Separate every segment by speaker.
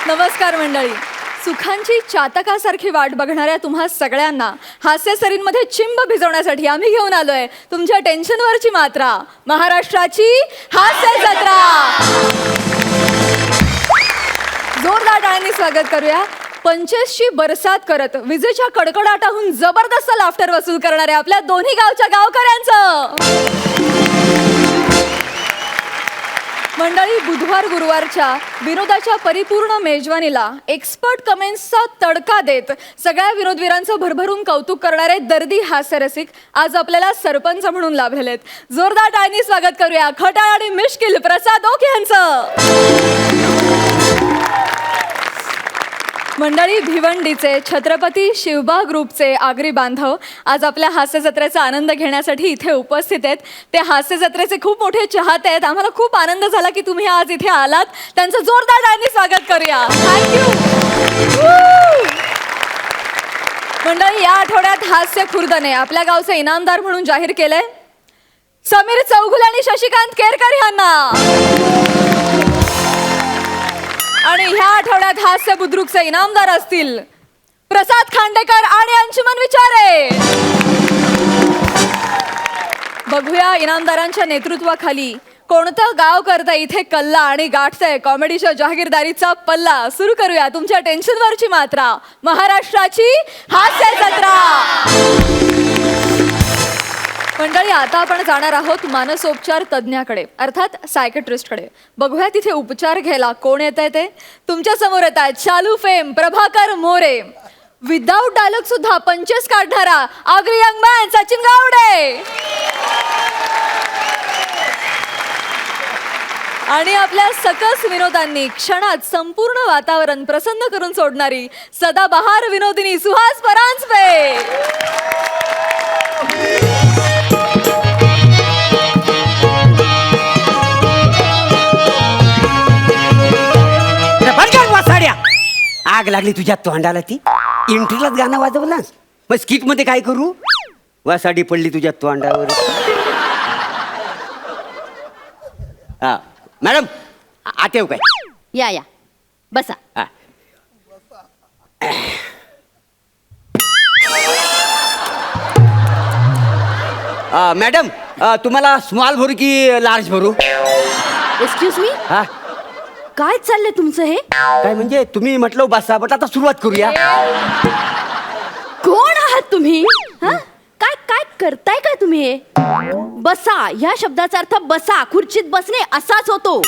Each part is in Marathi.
Speaker 1: नमस्कार मंडळी. सुखांची चातकासारखी वाट बघणाऱ्या तुम्हा सगळ्यांना हास्यसरींमध्ये चिंब भिजवण्यासाठी आम्ही घेऊन आलोय तुमच्या टेन्शनवरची मात्रा, महाराष्ट्राची हास्य जत्रा. जोरदार टाळ्यांनी स्वागत करूया. 25ची बरसात करत विजेच्या कडकडाटाहून जबरदस्त लाफ्टर वसूल करणाऱ्या आपल्या दोन्ही गावच्या गावकऱ्यांचं. मंडळी, बुधवार गुरुवारच्या विनोदाच्या परिपूर्ण मेजवानीला एक्सपर्ट कमेंट्सचा तडका देत सगळ्या विनोदवीरांचं भरभरून कौतुक करणारे दर्दी हास्यरसिक आज आपल्याला सरपंच म्हणून लाभलेले आहेत. जोरदार टाळ्यांनी स्वागत करूया खटाळ आणि मिश्किल प्रसाद ओक यांचं. मंडळी, भिवंडीचे छत्रपती शिवबा ग्रुपचे आगरी बांधव आज आपल्या हास्य जत्रेचा आनंद घेण्यासाठी इथे उपस्थित आहेत. ते हास्य जत्रेचे खूप मोठे चाहते आहेत. आम्हाला खूप आनंद झाला की तुम्ही आज इथे आलात. त्यांचं जोरदार टाळ्यांनी स्वागत करूया. थँक्यू. मंडळी, या आठवड्यात हास्य खुर्दने आपल्या गावचे इनामदार म्हणून जाहीर केलंय समीर चौगुले आणि शशिकांत केरकर यांना. आणि ह्या आठवड्यात हास्य बुद्रुकचे इनामदार असतील प्रसाद खांडेकर आणि अंशुमन विचारे. बघूया इनामदारांच्या नेतृत्वाखाली कोणतं गाव करतं इथे कल्ला आणि गाठतंय कॉमेडीच्या जहागीरदारीचा पल्ला. सुरू करूया तुमच्या टेन्शनवरची मात्रा, महाराष्ट्राची हास्य जत्रा. मंडळी, आता आपण जाणार आहोत मानसोपचार तज्ज्ञाकडे, अर्थात सायकेट्रिस्टकडे. बघूया तिथे उपचार घ्यायला कोण येत आहे ते. तुमच्या समोर येत आहेत चालू fame Prabhakar More. Without dialogue सुद्धा पंचेस काढणारा आगरी यंग मॅन सचिन गावडे. आणि आपल्या सकस विनोदांनी क्षणात संपूर्ण वातावरण प्रसन्न करून सोडणारी सदाबहार विनोदिनी सुहास परांजपे.
Speaker 2: आग लागली तुझ्या तोंडाला. ती एंट्रीलाच गाणं वाजवलास, मग स्किट मध्ये काय करू? वासाडी पडली तुझ्या तोंडावर. हा मॅडम, आत येऊ काय?
Speaker 3: या या बसा.
Speaker 2: मॅडम, तुम्हाला स्मॉल भरू की लार्ज भरू?
Speaker 3: एक्सक्यूज मी,
Speaker 2: हा
Speaker 3: काय चाललंय तुमचं हे?
Speaker 2: काय म्हणजे तुम्ही म्हटलं बसा, बट आता सुरुवात करूया.
Speaker 3: कोण आहात तुम्ही? हा काय काय करताय काय तुम्ही हे? बसा ह्या शब्दाचा अर्थ बसा, खुर्चीत बसणे असाच होतो.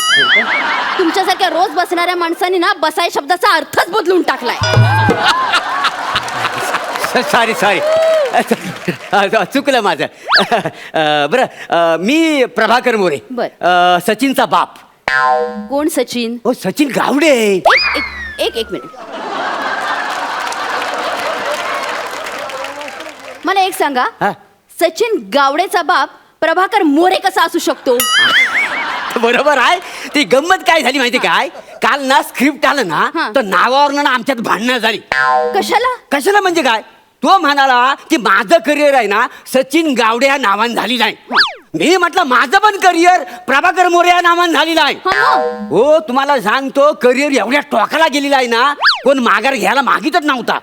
Speaker 3: तुमच्यासारख्या रोज बसणाऱ्या माणसांनी ना बसा या शब्दाचा अर्थच बदलून टाकलाय.
Speaker 2: सॉरी सॉरी, चुकलं माझं. बरं, मी प्रभाकर मोरे, सचिनचा बाप.
Speaker 3: कोण सचिन?
Speaker 2: हो, सचिन गावडे.
Speaker 3: एक मिनिट, मला एक सांगा. सचिन गावडेचा बाप प्रभाकर मोरे कसा असू शकतो?
Speaker 2: बरोबर आहे. ती गंमत काय झाली माहिती काय? काल ना स्क्रिप्ट आलं ना, तर नावावरनं ना आमच्यात भांडणं झाली.
Speaker 3: कशाला?
Speaker 2: कशाला म्हणजे काय? तो म्हणाला की माझं करिअर आहे ना सचिन गावडे या नावानं झाली नाही. मी म्हटलं माझं पण करिअर प्रभाकर मोरे या नावानं झालेलं आहे. हो, तुम्हाला सांगतो करिअर एवढ्या टोकाला गेलेला आहे ना, कोण माघार घ्यायला मागितच नव्हता.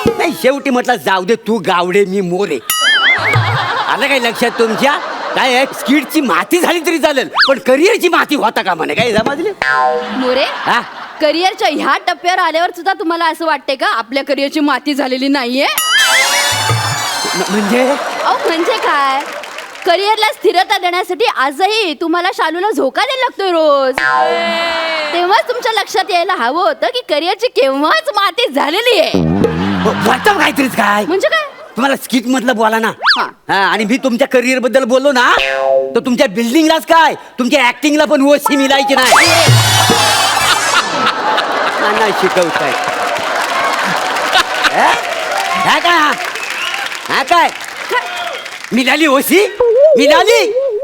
Speaker 2: नाही, शेवटी म्हटलं जाऊ दे, तू गावडे मी मोरे. आलं काय लक्षात तुमच्या? काय स्किटची माती झाली तरी चालेल, पण करिअरची माती होता का म्हणे? काय समजले?
Speaker 3: मोरे, करिअरच्या ह्या टप्प्यावर आल्यावर सुद्धा तुम्हाला असं वाटतंय का आपल्या करिअरची माती झालेली नाहीये?
Speaker 2: म्हणजे
Speaker 3: म्हणजे काय? करिअरला स्थिरता देण्यासाठी आजही तुम्हाला शालूला झोका द्यायला लागतोय रोज. तेव्हाच तुमच्या लक्षात यायला हवं होतं की करिअरची केव्हाच माती झालेली आहे.
Speaker 2: काहीतरीच काय
Speaker 3: म्हणजे काय?
Speaker 2: तुम्हाला स्किट मधलं बोला ना. आणि मी तुमच्या करिअर बद्दल बोललो ना, तर तुमच्या बिल्डिंगलाच काय तुमच्या ऍक्टिंगला पण ओसी मिळायची नाही. शिकवताय काय मिळाली ओसी?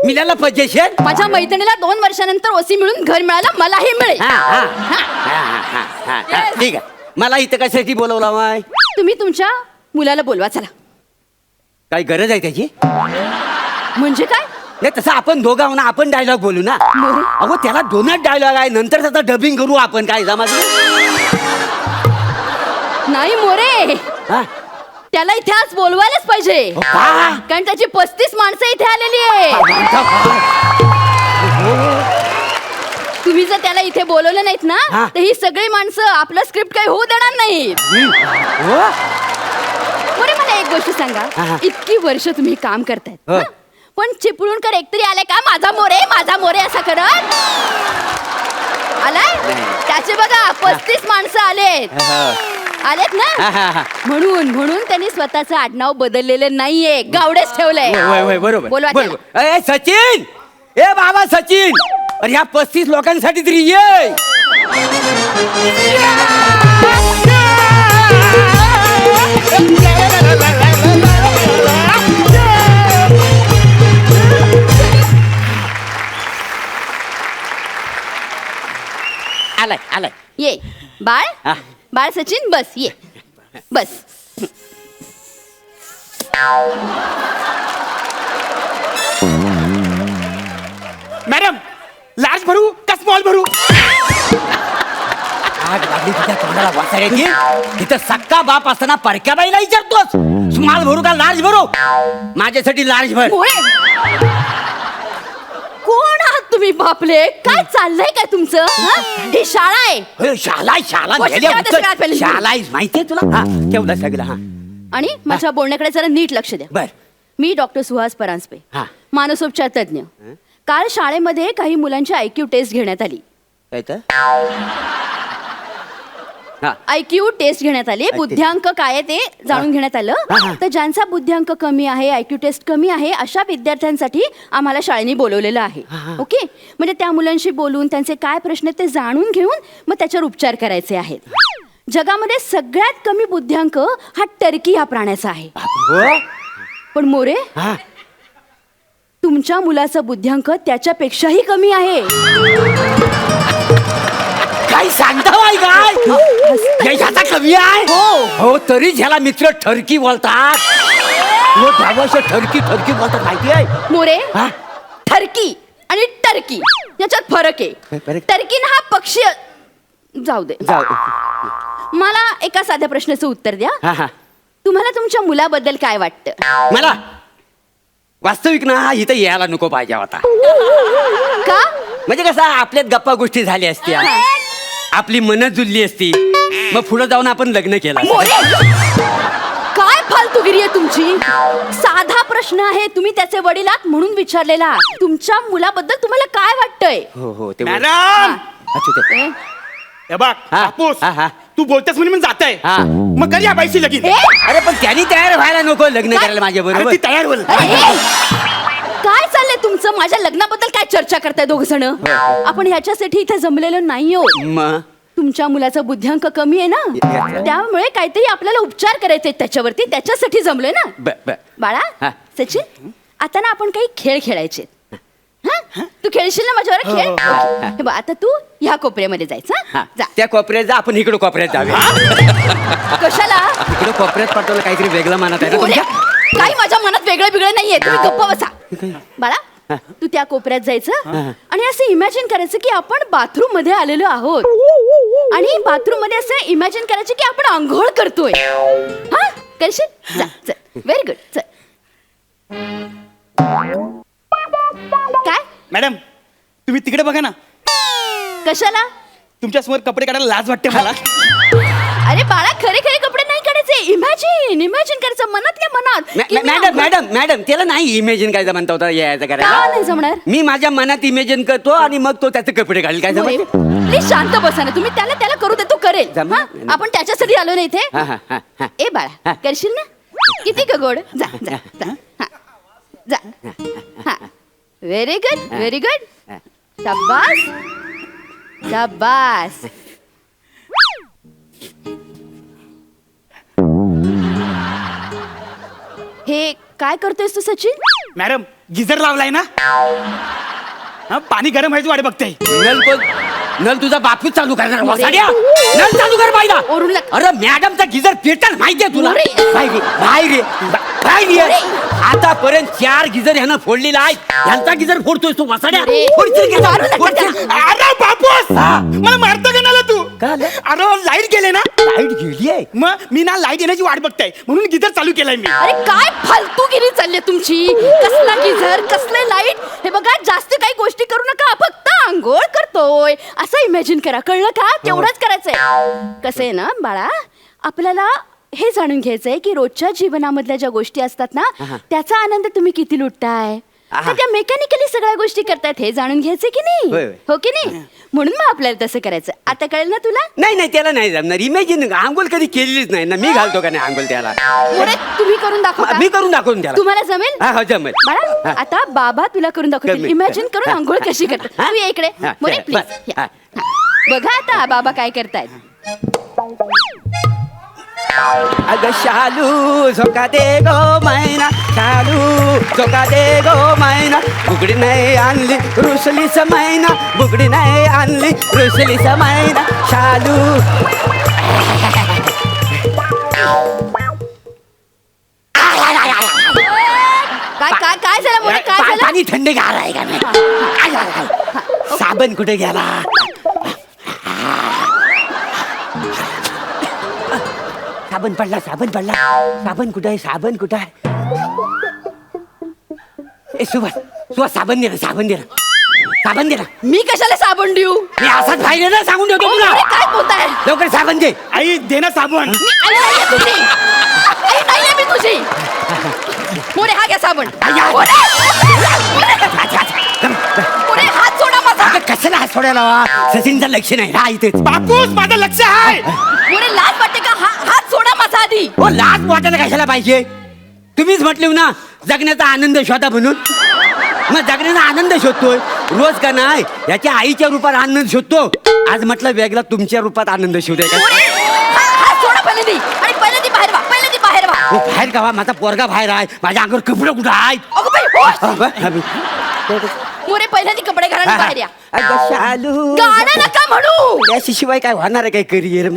Speaker 2: मिळाला पोझिशन?
Speaker 3: माझ्या मैत्रिणीला 2 वर्षानंतर ओसी मिळून घर मिळालं, मलाही मिळेल.
Speaker 2: ठीक आहे. मला इथं कशासाठी बोलवला माय?
Speaker 3: तुम्ही तुमच्या मुलाला बोलवा. चला.
Speaker 2: काही गरज आहे त्याची?
Speaker 3: म्हणजे काय?
Speaker 2: नाही, तसं आपण दोघं ना, आपण डायलॉग बोलू ना. अहो, त्याला 2च डायलॉग आहे, नंतर त्याचा डबिंग करू आपण. काय समजलं?
Speaker 3: नाही मोरे,
Speaker 2: हा?
Speaker 3: त्याला इथे आज बोलवायलाच पाहिजे,
Speaker 2: का?
Speaker 3: कारण त्याची 35 माणसं इथे आलेली आहे. तुम्ही जर त्याला इथे बोलवलं नाहीत ना,
Speaker 2: हा.
Speaker 3: तर ही सगळी माणसं आपलं स्क्रिप्ट काही होऊ देणार नाहीत.
Speaker 2: हो?
Speaker 3: मोरे, मला एक गोष्ट
Speaker 2: हा,
Speaker 3: सांगा,
Speaker 2: हा.
Speaker 3: इतकी वर्ष तुम्ही काम करतायत,
Speaker 2: हो.
Speaker 3: हं? पण चिपळूणकर एकतरी आलाय का माझा मोरे असं करत आलाय?
Speaker 2: नाही.
Speaker 3: त्याचे बघा 35 माणसं आलेत आलेत
Speaker 2: हा,
Speaker 3: ना,
Speaker 2: हा, हा.
Speaker 3: म्हणून त्यांनी स्वतःचं आडनाव बदललेलं नाहीये, गावडेच ठेवलंय.
Speaker 2: होय, होय, बरोबर
Speaker 3: बोलवा
Speaker 2: बरोबर. ए सचिन, ए बाबा सचिन, अरे ह्या 35 लोकांसाठी तरी ये. आलाय आलाय.
Speaker 3: ये बाळ,
Speaker 2: हा.
Speaker 3: बाळ सचिन, बस ये, बस.
Speaker 4: मॅडम, लार्ज भरू का स्मॉल भरू?
Speaker 2: आग लागली तुझ्या तोंडाला वाचायची. तिथं सक्का बाप असताना परक्या बाईला विचारतोस स्मॉल भरू का लार्ज भरू? माझ्यासाठी लार्ज भर.
Speaker 3: मोरे, कोण आहात तुम्ही बापले? काय चाललंय काय तुमचं, हं? ही शाळा आहे
Speaker 2: शाला शाला
Speaker 3: गोष्ट
Speaker 2: मेल्या
Speaker 3: ठेवा त्या सगळ्यात
Speaker 2: उत्तर.
Speaker 3: पहिली.
Speaker 2: शाला आहे माहितीये तुला? हा ठेवलं सगळं. हा
Speaker 3: आणि माझ्या बोलण्याकडे जरा नीट लक्ष द्या.
Speaker 2: बर.
Speaker 3: मी डॉक्टर सुहास परांजपे,
Speaker 2: हा.
Speaker 3: मानसोपचार तज्ज्ञ. काल शाळेमध्ये काही मुलांची IQ टेस्ट घेण्यात आली.
Speaker 2: काय तर? हा.
Speaker 3: IQ टेस्ट घेण्यात आली. बुद्ध्यांक काय आहे ते जाणून घेण्यात
Speaker 2: हा,
Speaker 3: आलं.
Speaker 2: हा.
Speaker 3: तर ज्यांचा बुद्ध्यांक कमी आहे, IQ टेस्ट कमी आहे, अशा विद्यार्थ्यांसाठी आम्हाला शाळेने बोलवलेलं आहे. ओके, म्हणजे त्या मुलांशी बोलून त्यांचे काय प्रश्न आहेत ते जाणून घेऊन मग त्याच्यावर उपचार करायचे आहेत. जगामध्ये सगळ्यात कमी बुद्ध्यांक हा टर्की या प्राण्याचा आहे.
Speaker 2: हो?
Speaker 3: पण मोरे,
Speaker 2: हा.
Speaker 3: तुमच्या मुलाचा बुद्ध्यांक त्याच्यापेक्षाही कमी आहे.
Speaker 2: काय सांगता बाई काय? ह्याचा कमी आहे? हो तरी ह्याला मित्र ठरकी बोलतात. हो त्यावर्ष ठरकी ठरकी बोलतात माहिती आहे?
Speaker 3: मोरे,
Speaker 2: हा?
Speaker 3: ठरकी आणि टर्की याच्यात फरक
Speaker 2: काय
Speaker 3: आहे.
Speaker 2: फरक?
Speaker 3: टर्कीन हा पक्षी जाऊ दे.
Speaker 2: जाऊ.
Speaker 3: मला एका साध्या प्रश्नाचं उत्तर द्या.
Speaker 2: हा हा.
Speaker 3: तुम्हाला तुमच्या मुलाबद्दल काय वाटतं?
Speaker 2: मला वास्तविक ना इथं यायला नको पाहिजे होता.
Speaker 3: का?
Speaker 2: म्हणजे कसं आपल्यात गप्पा गोष्टी झाल्या असत्या, आपली मन जुळली असती, मग पुढे जाऊन आपण लग्न केलं असतं.
Speaker 3: मोरे, काय फालतूगिरी आहे तुमची? साधा प्रश्न आहे, तुम्ही त्याचे वडील आहात म्हणून विचारलेला. तुमच्या मुलाबद्दल तुम्हाला काय वाटतंय?
Speaker 2: हो हो ते
Speaker 4: मॅडम,
Speaker 2: अच्छा ते.
Speaker 3: ए?
Speaker 4: हे बघ
Speaker 2: हा,
Speaker 4: कापूस,
Speaker 2: हा, हा.
Speaker 4: तू बोलतेस म्हणून जात आहे.
Speaker 2: हा.
Speaker 4: मग कधी या बाईशी लगीन?
Speaker 3: ए?
Speaker 2: अरे पण त्यांनी तयार व्हायला नको लग्न करायला माझ्या
Speaker 4: अरे
Speaker 2: बरोबर.
Speaker 4: ती तयार होईल.
Speaker 3: ए? काय चाललंय तुमचं? माझ्या लग्नाबद्दल काय चर्चा करताय दोघ जण? आपण ह्याच्यासाठी इथे जमलेलो नाही हो.
Speaker 2: मग
Speaker 3: तुमच्या मुलाचा बुद्ध्यांक कमी आहे ना, त्यामुळे काहीतरी आपल्याला उपचार करायचे त्याच्यावरती, त्याच्यासाठी जमलोय ना.
Speaker 2: बर.
Speaker 3: बाळा,
Speaker 2: हा.
Speaker 3: सचिन, आता ना आपण काही खेळ खेळायचे. हा? तू खेळशील ना माझ्यावर खेळ? ओके. हे बघ, आता तू ह्या कोपऱ्यामध्ये जायचं.
Speaker 2: हा.
Speaker 3: जा.
Speaker 2: त्या कोपऱ्यात जा, आपण इकडे कोपऱ्यात जाऊया.
Speaker 3: कशाला?
Speaker 2: इकडे कोपऱ्यात पाठवलं काहीतरी वेगळं मानत आहे ना
Speaker 3: बोले,
Speaker 2: तुमच्या?
Speaker 3: काही माझ्या मनात वेगळं बिगळं नाहीये, तुम्ही गप्प बसा. बाळा, तू त्या कोपऱ्यात जायचं आणि असं इमॅजिन करायचं की आपण बाथरूम मध्ये आलेलो आहोत, आणि बाथरूम मध्ये असं इमॅजिन करायचं की आपण आंघोळ करतोय. हा, करशील? जा, चल. व्हेरी गुड, चल. काय?
Speaker 4: मॅडम, तुम्ही तिकडे बघा ना.
Speaker 3: कशाला?
Speaker 4: तुमच्या समोर कपडे काढायला लाज वाटते मला.
Speaker 3: अरे बाळा, खरे खरे कपडे नाही काढायचे. इमॅजिन करायचं मनातल्या मनात की मी
Speaker 2: मॅडम
Speaker 3: आंघोळ-
Speaker 2: मॅडम मॅडम त्याला नाही इमेजिन काय म्हणता होता यायचं
Speaker 3: का
Speaker 2: करायला.
Speaker 3: नाही जमणार?
Speaker 2: मी माझ्या मनात इमेजिन करतो आणि मग तो त्याचे कपडे घालेल. काय
Speaker 3: मोरे,
Speaker 2: जमत?
Speaker 3: प्लीज शांत बसा ना तुम्ही. त्याला करू दे, तो करेल.
Speaker 2: जमणार?
Speaker 3: हा? आपण त्याच्यासाठी आलो ना इथे.
Speaker 2: हा, हा, हा, हा.
Speaker 3: ए बाळा, करशील ना? किती ग गोड. जा जा जा. हा. जा. हा. Very good, very good. शाबास, शाबास. हे काय करतोयस तू सचिन?
Speaker 4: मॅडम, गिझर लावलाय ना? हा, पाणी गरम व्हायची वाट बघताय.
Speaker 2: नल तुझा बापूच चालू करणार वसाड्या. नल चालू कर बाईला.
Speaker 3: ओरडू लाग.
Speaker 2: अरे मॅडमचा गिझर पेटल माहितीये तुला?
Speaker 3: मोरे.
Speaker 2: बाहेर ये. आतापर्यंत 4 गिझर ह्यानं फोडलेला आहे. ह्यांचा गिझर फोडतोय तू वसाड्या.
Speaker 3: मोरे.
Speaker 2: फोडशील का?
Speaker 3: मारू नका
Speaker 2: फोडशील?
Speaker 3: त्याला.
Speaker 4: अरे बापूस,
Speaker 2: हा.
Speaker 4: मला मारतो का नाला तू?
Speaker 2: का आलं?
Speaker 4: अरे लाईट गेले ना,
Speaker 2: लाईट गेली आहे.
Speaker 4: मग मी ना लाईट येण्याची वाट बघताय म्हणून गिझर चालू केलाय मी.
Speaker 3: अरे काय फालतूगिरी चालली तुमची. कसला गिझर, कसले लाईट. हे बघा, जास्त काही गोष्टी करू नका. फक्त आंघोळ करतोय असं इमॅजिन करा, कळलं का? तेवढंच करायचंय. कसं आहे ना बाळा, आपल्याला हे जाणून घ्यायचंय की रोजच्या जीवनामधल्या ज्या गोष्टी असतात ना, त्याचा आनंद तुम्ही किती लुटताय.
Speaker 2: आहा.
Speaker 3: त्या मेकॅनिकली सगळ्या गोष्टी करतायत हे जाणून घ्यायचं की नाही.
Speaker 2: होय, होय.
Speaker 3: हो की नाही. म्हणून मग आपल्याला तसं करायचं. आता कळेल ना तुला.
Speaker 2: नाही त्याला नाही जमणार. इमॅजिन आंघोळ कधी केलेलीच नाही ना. मी घालतो का नाही आंघोळ त्याला?
Speaker 3: मोरे, तुम्ही करून दाखवा.
Speaker 2: मी करून दाखवून त्याला.
Speaker 3: तुम्हाला जमेल?
Speaker 2: हा जमेल.
Speaker 3: बाळा, आता बाबा तुला करून दाखवतील.
Speaker 2: जमेल.
Speaker 3: इमॅजिन करून
Speaker 2: हा.
Speaker 3: आंघोळ कशी करतात.
Speaker 2: हा.
Speaker 3: तू ये इकडे.
Speaker 2: हा.
Speaker 3: मोरे
Speaker 2: बस.
Speaker 3: प्लीज.
Speaker 2: हा.
Speaker 3: बघा आता बाबा काय करतायत.
Speaker 2: अगं शालू झोका दे गो मैना, शालू झोका दे गो मैना, बुगडी नाही आणली रुसलीस मैना, बुगडी नाही आणली रुसलीस मैना, शालू.
Speaker 3: काय काय काय झालं मोरे, काय झालं.
Speaker 2: पाणी थंड गार आहे का नाही? साबण कुठे गेला? साबण पडला, साबण पडला. साबण कुठे आहे? साबण कुठे आहे? ए सुभाष साबण दे ना, साबण दे ना, साबण दे ना.
Speaker 3: मी कशाला साबण देऊ.
Speaker 2: मी असाच पाहिजे ना, सांगून ठेवतो तुला.
Speaker 3: मोरे, काय बोलताय.
Speaker 2: लवकर साबण दे.
Speaker 4: आई दे ना साबण.
Speaker 3: मी आई नाहीये तुझी. आई नाहीये मी तुझी. मोरे हा घ्या साबण. मोरे, मोरे, हात सोडा माझा.
Speaker 2: अगं कशाला हात सोडायला वा? सचिनचं लक्ष नाही ना इथेच.
Speaker 4: बापूस माझं लक्ष आहे.
Speaker 3: मोरे, लाज वाटते का. हात सोडा माझा आधी.
Speaker 2: हो लाज वाटायला कशाला पाहिजे? तुम्हीच म्हटले ना जगण्याचा आनंद शोधा म्हणून. मग जगण्याचा आनंद शोधतोय रोज का नाही. याच्या आईच्या रूपात आनंद शोधतो. आज म्हटलं वेगळा तुमच्या रूपात आनंद शोधाय
Speaker 3: मोरे, हात सोडा पहिले ती. आणि पहिले ती बाहेर वा, पहिले ती बाहेर वा.
Speaker 2: हो बाहेर का वा? माझा पोरगा बाहेर आहे. माझ्या अंगावर कपडे कुठं आहेत?
Speaker 3: अगं बाई, होश. मोरे, पहिले ती कपडे घाला आणि बाहेर या.
Speaker 2: अगं शालू
Speaker 3: गाणं नका म्हणू.
Speaker 2: याशिवाय काय होणार आहे काय करिअर?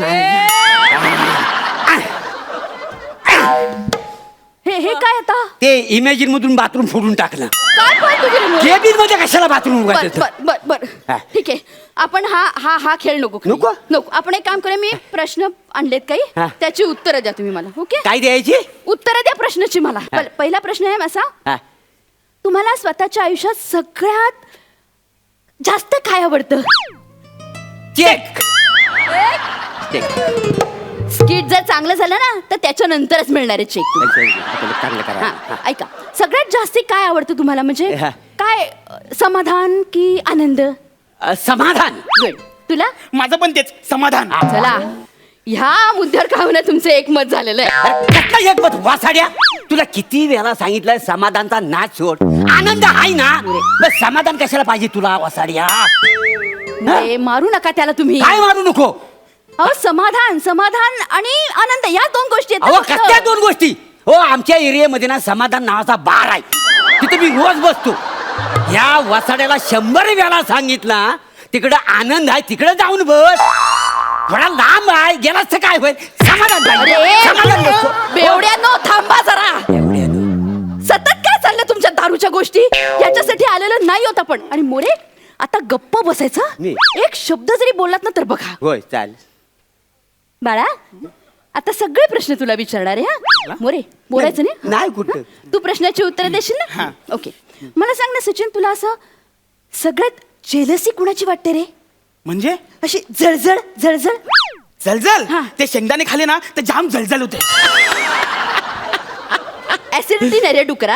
Speaker 3: हे काय आता.
Speaker 2: ते इमॅजिन मधून बाथरूम फोडून टाकलं.
Speaker 3: काय पाहतो गेले मोरे.
Speaker 2: केबिन मध्ये कशाला बाथरूम
Speaker 3: बर
Speaker 2: उगाच?
Speaker 3: बर बर बर
Speaker 2: हा.
Speaker 3: ठीक आहे. आपण हा खेळ नको खेळू.
Speaker 2: नको?
Speaker 3: नको. आपण एक काम करूया. मी प्रश्न आणलेत काही,
Speaker 2: हा.
Speaker 3: त्याची उत्तरं द्या तुम्ही मला. ओके.
Speaker 2: काय द्यायची?
Speaker 3: उत्तरं द्या प्रश्नाची मला.
Speaker 2: हा.
Speaker 3: पहिला प्रश्न आहे माझा.
Speaker 2: हा.
Speaker 3: तुम्हाला स्वतःच्या आयुष्यात सगळ्यात जास्त काय आवडतं.
Speaker 2: चेक. चेक.
Speaker 3: स्किट जर चांगलं झालं ना तर त्याच्यानंतरच मिळणार आहे चेक.
Speaker 2: चांगलं करा.
Speaker 3: हा, ऐका. सगळ्यात जास्ती काय आवडतं तुम्हाला. म्हणजे
Speaker 2: हा.
Speaker 3: काय, समाधान की आनंद.
Speaker 2: समाधान.
Speaker 3: गुड. तुला.
Speaker 4: माझं पण तेच समाधान.
Speaker 3: चला, ह्या मुद्द्यावर का होईना तुमचं एकमत झालेलं आहे.
Speaker 2: कसला एक मत वासाड्या? तुला किती वेळा सांगितलंय समाधानचा नाच सोड. आनंद आहे ना, बस समाधान कशाला पाहिजे तुला वासाड्या?
Speaker 3: अरे, मारू नका त्याला तुम्ही.
Speaker 2: काय मारू नको.
Speaker 3: अहो, समाधान आणि आनंद या दोन गोष्टी आहेत
Speaker 2: अहो
Speaker 3: ना फक्त.
Speaker 2: कसल्या दोन गोष्टी? हो आमच्या एरियामध्ये ना समाधान नावाचा बार आहे. तिथे मी रोज बसतो. या वासाड्याला 100 वेळा सांगितला तिकडं आनंद आहे, तिकडे जाऊन बस. थोडा लांब आहे, गेलास तर काय होईल? समाधान पाहिजे. समाधान
Speaker 3: अरे,
Speaker 2: नसतो.
Speaker 3: बेवड्यानो थांबा जरा. सतत काय चाललं तुमच्या दारूच्या गोष्टी. याच्यासाठी आलेलं नाही होत आपण. आणि मोरे, आता गप्प बसायचा.
Speaker 2: मी?
Speaker 3: एक शब्द जरी बोललात ना तर बघा.
Speaker 2: होय चाल.
Speaker 3: बाळा, आता सगळे प्रश्न तुला विचारणार आहे. हा मोरे, बोलायचं नाही.
Speaker 2: नाही कुठं.
Speaker 3: हा? तू प्रश्नाची उत्तर देशील ना. ओके. मला सांग ना सचिन, तुला असं सगळ्यात जेलसी कुणाची वाटते रे.
Speaker 4: म्हणजे
Speaker 3: अशी जळजळ.
Speaker 4: जलजल.
Speaker 3: हा.
Speaker 4: ते शेंगदाणे खाले ना तर जाम जलजल होते.
Speaker 3: ऍसिडिटी नाही रे डुकरा.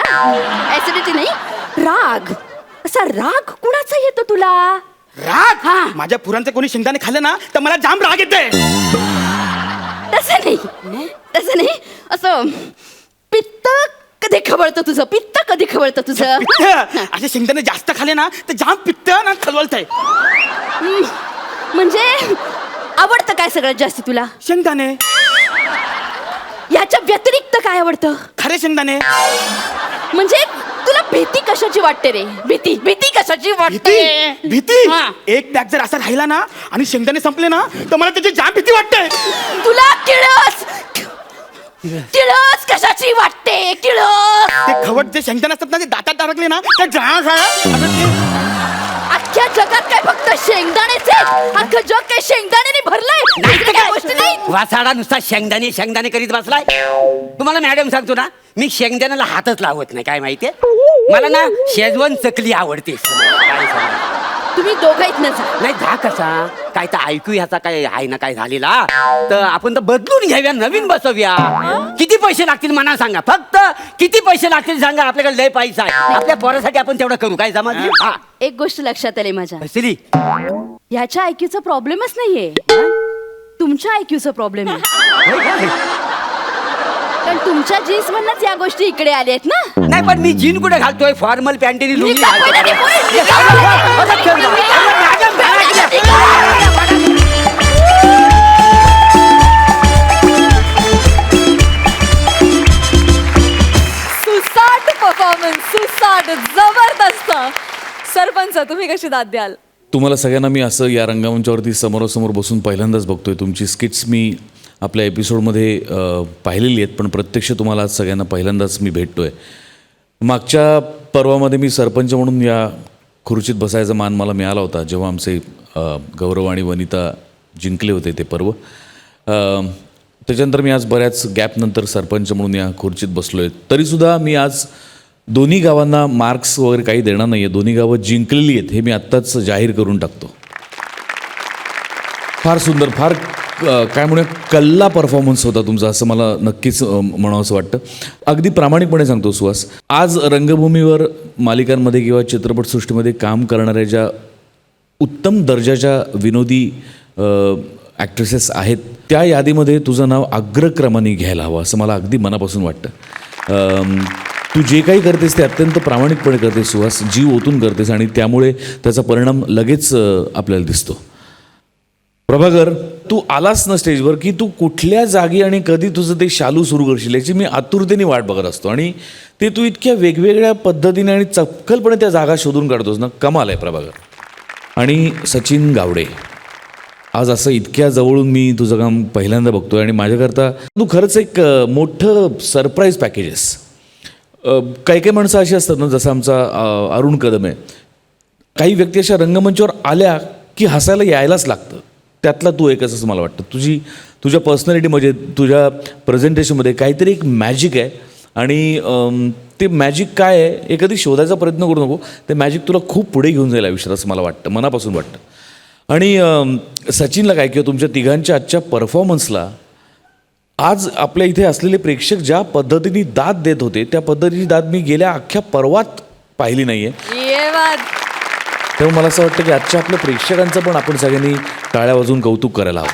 Speaker 3: ऍसिडिटी नाही, राग. असा राग कुणाचा येतो तुला.
Speaker 4: राग.
Speaker 3: हा.
Speaker 4: माझ्या पुरांचे कोणी शेंगदाणे खाल्ले ना तर मला जाम राग येते.
Speaker 3: तसं नाही असं पित्त कधी खवळतं तुझं. पित्त कधी खवळतं तुझं.
Speaker 4: पित्त. असे शेंगदाणे जास्त खाले ना तर जाम पित्त ना खलवलतंय.
Speaker 3: म्हणजे आवडतं काय सगळ्यात जास्त तुला.
Speaker 4: शेंगदाणे.
Speaker 3: याच्या व्यतिरिक्त काय आवडतं.
Speaker 4: खरे शेंगदाणे.
Speaker 3: म्हणजे तुला भीती कशाची वाटते रे. भीती कशाची वाटते.
Speaker 4: भीती.
Speaker 3: हा.
Speaker 4: एक बॅग जर असा राहिला ना आणि शेंगदाणे संपले ना तर मला त्याची जाम भीती वाटते.
Speaker 3: तुला किळस कशाची वाटते. किळस.
Speaker 4: ते खवट जे शेंगदाणे असतात ना ते दातात अडकले ना ते जाळा
Speaker 3: अख्ख्या अख्ख्या जगात काय फक्त शेंगदाणेच आहेत? अख्खं जग काय शेंगदाण्याने भरलंय? दुसऱ्या काय गोष्टी नाही?
Speaker 2: वासाडा नुसता शेंगदाणे शेंगदाणे करीत बसलाय. तुम्हाला मॅडम सांगतो ना, मी शेंगदाण्याला हातच लावत नाही. काय माहितीये, मला ना शेजवान चकली आवडते. काय सांगू?
Speaker 3: तुम्ही दोघं इथनं जा.
Speaker 2: नाही जा कसा, काय तर ऐकू ह्याचा काय आहे ना काय झालेला, तर आपण तर बदलून घ्याव्या, नवीन बसवूया. किती पैसे लागतील मला सांगा, फक्त किती पैसे लागतील सांगा. आपल्याकडे लय पैसा आहे, आपल्या पोरासाठी आपण तेवढं करू. काय जमत? हा
Speaker 3: एक गोष्ट लक्षात आली माझ्या,
Speaker 2: कसली?
Speaker 3: ह्याच्या आयक्यूचा प्रॉब्लेमच नाहीये, तुमच्या आयक्यूचा प्रॉब्लेम आहे. कारण तुमच्या जीन्स मधनच या गोष्टी इकडे आल्या आहेत ना.
Speaker 2: नाही पण मी जीन कुठे घालतोय, फॉर्मल पॅन्टीनी लुंगी
Speaker 3: निघा
Speaker 2: घालतोय.
Speaker 3: पहिले, निघा.
Speaker 1: सुसाट परफॉर्मन्स, सुसाट, जबरदस्त. सरपंच, तुम्ही कशी दाद द्याल?
Speaker 5: तुम्हाला सगळ्यांना मी असं या रंगमंचावरती समोरासमोर बसून पहिल्यांदाच बघतोय. तुमची स्किट्स मी आपल्या एपिसोडमध्ये पाहिलेली आहेत, पण प्रत्यक्ष तुम्हाला आज सगळ्यांना पहिल्यांदाच मी भेटतोय. मागच्या पर्वामध्ये मी सरपंच म्हणून या खुर्चीत बसायचा मान मला मिळाला होता, जेव्हा आमचे गौरव आणि वनिता जिंकले होते ते पर्व. त्याच्यानंतर मी आज बऱ्याच गॅपनंतर सरपंच म्हणून या खुर्चीत बसलो आहे. तरीसुद्धा मी आज दोन्ही गावांना मार्क्स वगैरे काही देणार नाही आहे. दोन्ही गावं जिंकलेली आहेत हे मी आत्ताच जाहीर करून टाकतो. फार सुंदर, फार काय म्हणूया कल्ला परफॉर्मन्स होता तुमचा, असं मला नक्कीच म्हणावंसं वाटतं. अगदी प्रामाणिकपणे सांगतो सुहास, आज रंगभूमीवर मालिकांमध्ये किंवा चित्रपटसृष्टीमध्ये काम करणाऱ्या ज्या उत्तम दर्जाच्या विनोदी ॲक्ट्रेसेस आहेत, त्या यादीमध्ये तुझं नाव अग्रक्रमाने घ्यायला हवं असं मला अगदी मनापासून वाटतं. तू जे काही करतेस ते अत्यंत प्रामाणिकपणे करतेस सुहास, जीव ओतून करतेस आणि त्यामुळे त्याचा परिणाम लगेच आपल्याला दिसतो. प्रभाकर, तू आलास ना स्टेजवर की तू कुठल्या जागी आणि कधी तुझं ते शालू सुरू करशील याची मी आतुरतेने वाट बघत असतो, आणि ते तू इतक्या वेगवेगळ्या पद्धतीने आणि चपखलपणे त्या जागा शोधून काढतोस ना, कमाल आहे प्रभाकर. आणि सचिन गावडे, आज असं इतक्या जवळून मी तुझं काम पहिल्यांदा बघतोय आणि माझ्याकरता तू खरंच एक मोठं सरप्राईज पॅकेजेस. काही काही माणसं अशी असतात ना, जसं आमचा अरुण कदम आहे, काही व्यक्ती अशा रंगमंचावर आल्या की हसायला यायलाच लागतं. त्यातला तू एक असं मला वाटतं. तुझ्या पर्सनॅलिटीमध्ये, तुझ्या प्रेझेंटेशनमध्ये काहीतरी एक मॅजिक आहे, आणि ते मॅजिक काय आहे हे कधी शोधायचा प्रयत्न करू नको. ते मॅजिक तुला खूप पुढे घेऊन जाईल आयुष्यात असं मला वाटतं, मनापासून वाटतं. आणि सचिनला काय, किंवा तुमच्या तिघांच्या आजच्या परफॉर्मन्सला आज आपल्या इथे असलेले प्रेक्षक ज्या पद्धतीने दाद देत होते, त्या पद्धतीची दाद मी गेल्या अख्ख्या पर्वात पाहिली नाही आहे.
Speaker 1: ये बात.
Speaker 5: तेव्हा मला असं वाटतं की आजच्या आपल्या प्रेक्षकांचं पण आपण सगळ्यांनी टाळ्या वाजवून कौतुक करायला हवं.